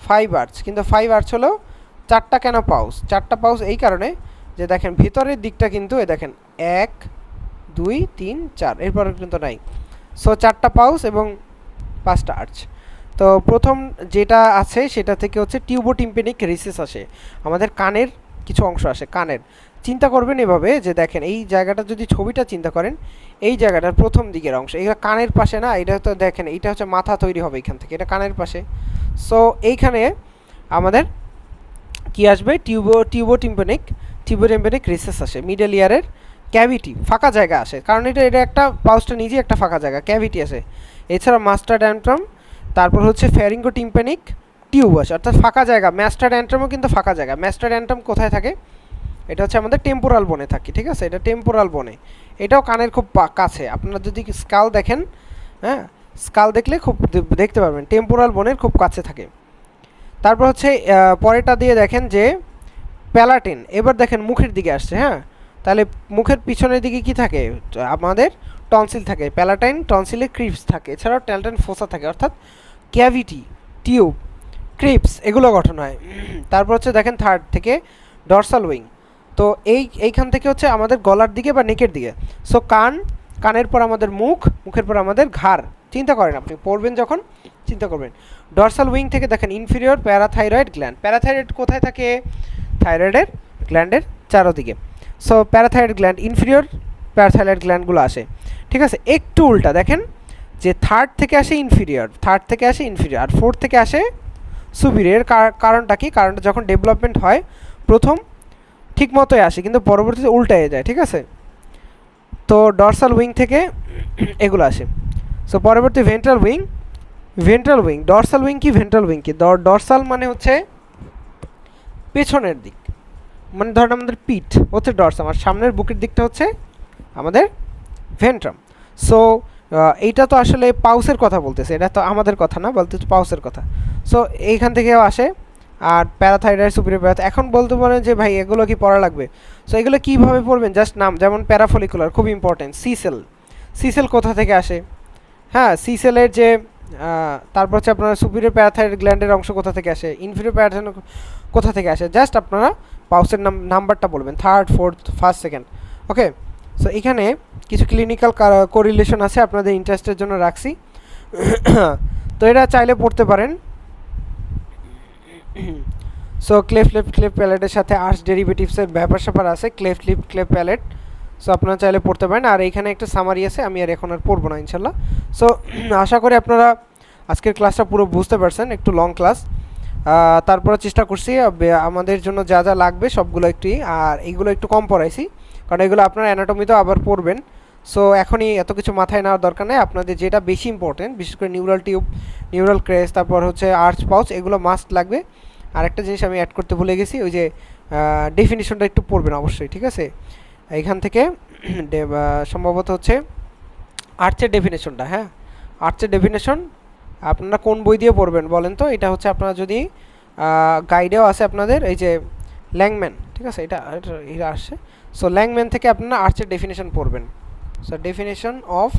5 আর্চ, কিন্তু 5 আর্চ হলেও 4টা কেন পাউস? 4টা পাউস এই কারণে যে দেখেন ভেতরের দিকটা কিন্তু এই দেখেন 1 2 3 4, এরপর কিন্তু নাই। সো 4টা পাউস এবং 5টা আর্চ। তো প্রথম যেটা আছে সেটা থেকে হচ্ছে টিউবোটিম্পেনিক রিসেস আসে, আমাদের কানের কিছু অংশ আসে। কানের চিন্তা করবেন এভাবে যে দেখেন এই জায়গাটা যদি ছবিটা চিন্তা করেন, এই জায়গাটার প্রথম দিকের অংশ, এটা কানের পাশে না, এটা তো দেখেন এইটা হচ্ছে মাথা তৈরি হবে এখান থেকে, এটা কানের পাশে। সো এইখানে আমাদের কি আসবে, টিউবোটিম্পেনিক রিসেস আসে, মিডল ইয়ারের ক্যাভিটি, ফাঁকা জায়গা আসে, কারণ এটা একটা পাউসটা নিজে একটা ফাঁকা জায়গা, ক্যাভিটি আসে। এছাড়া মাস্টার্ড অ্যান্ট্রাম, তারপর হচ্ছে ফ্যারিঙ্গোটিম্পেনিক টিউব আসে, অর্থাৎ ফাঁকা জায়গা। মাস্টার্ড অ্যান্ট্রামও কিন্তু ফাঁকা জায়গা। মাস্টার্ড অ্যান্ট্রাম কোথায় থাকে, এটা হচ্ছে আমাদের টেম্পোরাল বোনে থাকে, ঠিক আছে, এটা টেম্পোরাল বোনে, এটাও কানের খুব কাছে। আপনারা যদি স্কাল দেখেন, হ্যাঁ, স্কাল দেখলে খুব দেখতে পারবেন টেম্পোরাল বোনের খুব কাছে থাকে। তারপর হচ্ছে পরেরটা দিয়ে দেখেন যে প্যালাটিন, এবার দেখেন মুখের দিকে আসছে, হ্যাঁ, তাহলে মুখের পিছনের দিকে কি থাকে, আমাদের টনসিল থাকে, প্যালাটাইন টনসিলে ক্রিপস থাকে, এছাড়াও ট্যালটাইন ফোসা থাকে, অর্থাৎ ক্যাভিটি, টিউব, ক্রিপস এগুলো গঠন হয়। তারপর হচ্ছে দেখেন থার্ড থেকে ডরসাল উইং, তো এইখান থেকে হচ্ছে আমাদের গলার দিকে বা নেকের দিকে। সো কানের পর আমাদের মুখের পর আমাদের ঘাড়। চিন্তা করেন, আপনি পড়বেন যখন চিন্তা করবেন। ডরসাল উইং থেকে দেখেন ইনফিরিয়র প্যারাথাইরয়েড গ্ল্যান্ড। প্যারাথাইরয়েড কোথায় থাকে, থাইরয়েডের গ্ল্যান্ডের চারোদিকে। So parathyroid gland, inferior parathyroid গ্ল্যান্ডগুলো আসে, ঠিক আছে। একটু উল্টা দেখেন যে থার্ড থেকে আসে ইনফিরিয়র, আর ফোর্থ থেকে আসে সুপিরিয়র। কারণটা কি, কারণটা যখন ডেভেলপমেন্ট হয় প্রথম ঠিক মতোই আসে, কিন্তু পরবর্তীতে উল্টায় যায়, ঠিক আছে। তো ডরসাল উইং থেকে এগুলো আসে। সো পরবর্তী ভেন্ট্রাল উইং ডরসাল উইং কি ভেন্ট্রাল উইং কি ডরসাল মানে হচ্ছে পেছনের দিক, মানে ধরেন আমাদের পিঠ হচ্ছে ডরসাম আর সামনের বুকের দিকটা হচ্ছে আমাদের ভেন্ট্রাম। সো এইটা তো আসলে পাউসের কথা বলতেছে, এটা তো আমাদের কথা না, বলতে পাউসের কথা। সো এইখান থেকেও আসে। আর প্যারাথাইরয়েড সুপিরিয়র প্যারাথাইরয়েড, এখন বলতে পারেন যে ভাই এগুলো কি পড়া লাগবে? সো এগুলো কীভাবে পড়বেন, জাস্ট নাম, যেমন প্যারাফলিকুলার খুব ইম্পর্টেন্ট। সি সেল কোথা থেকে আসে? হ্যাঁ, সি সেলের যে তারপর হচ্ছে আপনার সুপিরিয়র প্যারাথাইরয়েড গ্ল্যান্ডের অংশ কোথা থেকে আসে, ইনফিরিয়র প্যারাথাইরয়েড কোথা থেকে আসে, জাস্ট আপনারা পাউসের নাম্বারটা বলবেন, থার্ড, ফোর্থ, ফার্স্ট, সেকেন্ড। ওকে, সো এখানে কিছু ক্লিনিক্যাল কোরিলেশন আছে, আপনাদের ইন্টারেস্টের জন্য রাখছি। তো এটা চাইলে পড়তে পারেন। সো ক্লেফট লিপ ক্লেফট প্যালেটের সাথে আর্চ ডেরিভেটিভসের ব্যাপার স্যাপার আছে, cleft lip cleft palate. So আপনারা চাইলে পড়তে পারেন। আর এইখানে একটা সামারি আছে, আমি আর এখন আর পড়বো না ইনশাল্লাহ। সো আশা করি আপনারা আজকের ক্লাসটা পুরো বুঝতে পারছেন, একটু লং ক্লাস। তারপরে চেষ্টা করছি আমাদের জন্য যা যা লাগবে সবগুলো একটু, আর এইগুলো একটু কম পড়াইছি, কারণ এগুলো আপনারা অ্যানাটমিতেও আবার পড়বেন। সো এখনই এত কিছু মাথায় নেওয়ার দরকার নেই, আপনাদের যেটা বেশি ইম্পর্টেন্ট, বিশেষ করে নিউরাল টিউব, নিউরাল ক্রেস, তারপর হচ্ছে আর্চ পাউচ, এগুলো মাস্ট লাগবে। আরেকটা জিনিস আমি অ্যাড করতে ভুলে গেছি, ওই যে ডেফিনিশনটা একটু পড়বেন অবশ্যই, ঠিক আছে? এইখান থেকে সম্ভবত হচ্ছে আর্চের ডেফিনেশনটা, হ্যাঁ, আর্চের ডেফিনেশন আপনারা কোন বই দিয়ে পড়বেন বলেন তো? এটা হচ্ছে আপনারা যদি গাইডেও আছে আপনাদের, এই যে ল্যাংম্যান, ঠিক আছে, এটা আসছে। সো ল্যাংম্যান থেকে আপনারা আর্চের ডেফিনেশন পড়বেন। So definition of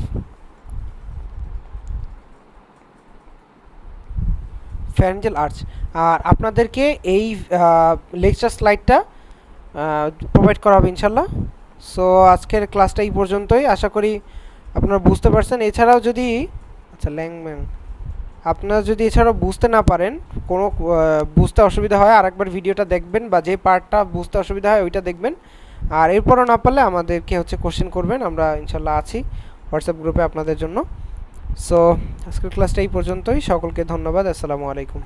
pharyngeal arch. আর আপনাদেরকে এই লেকচার স্লাইডটা প্রোভাইড করা হবে ইনশাল্লাহ। সো আজকের ক্লাসটা এই পর্যন্তই, আশা করি আপনারা বুঝতে পারছেন। এছাড়াও যদি ল্যাংম্যান আপনারা যদি এছাড়াও বুঝতে না পারেন, কোনো বুঝতে অসুবিধা হয়, আরেকবার ভিডিওটা দেখবেন, বা যে পার্টটা বুঝতে অসুবিধা হয় ওইটা দেখবেন। আর এরপরও না পারলে আমাদেরকে হচ্ছে কোশ্চেন করবেন, আমরা ইনশাল্লাহ আছি হোয়াটসঅ্যাপ গ্রুপে আপনাদের জন্য। সো আজকের ক্লাসটা এই পর্যন্তই, সকলকে ধন্যবাদ, আসসালামু আলাইকুম।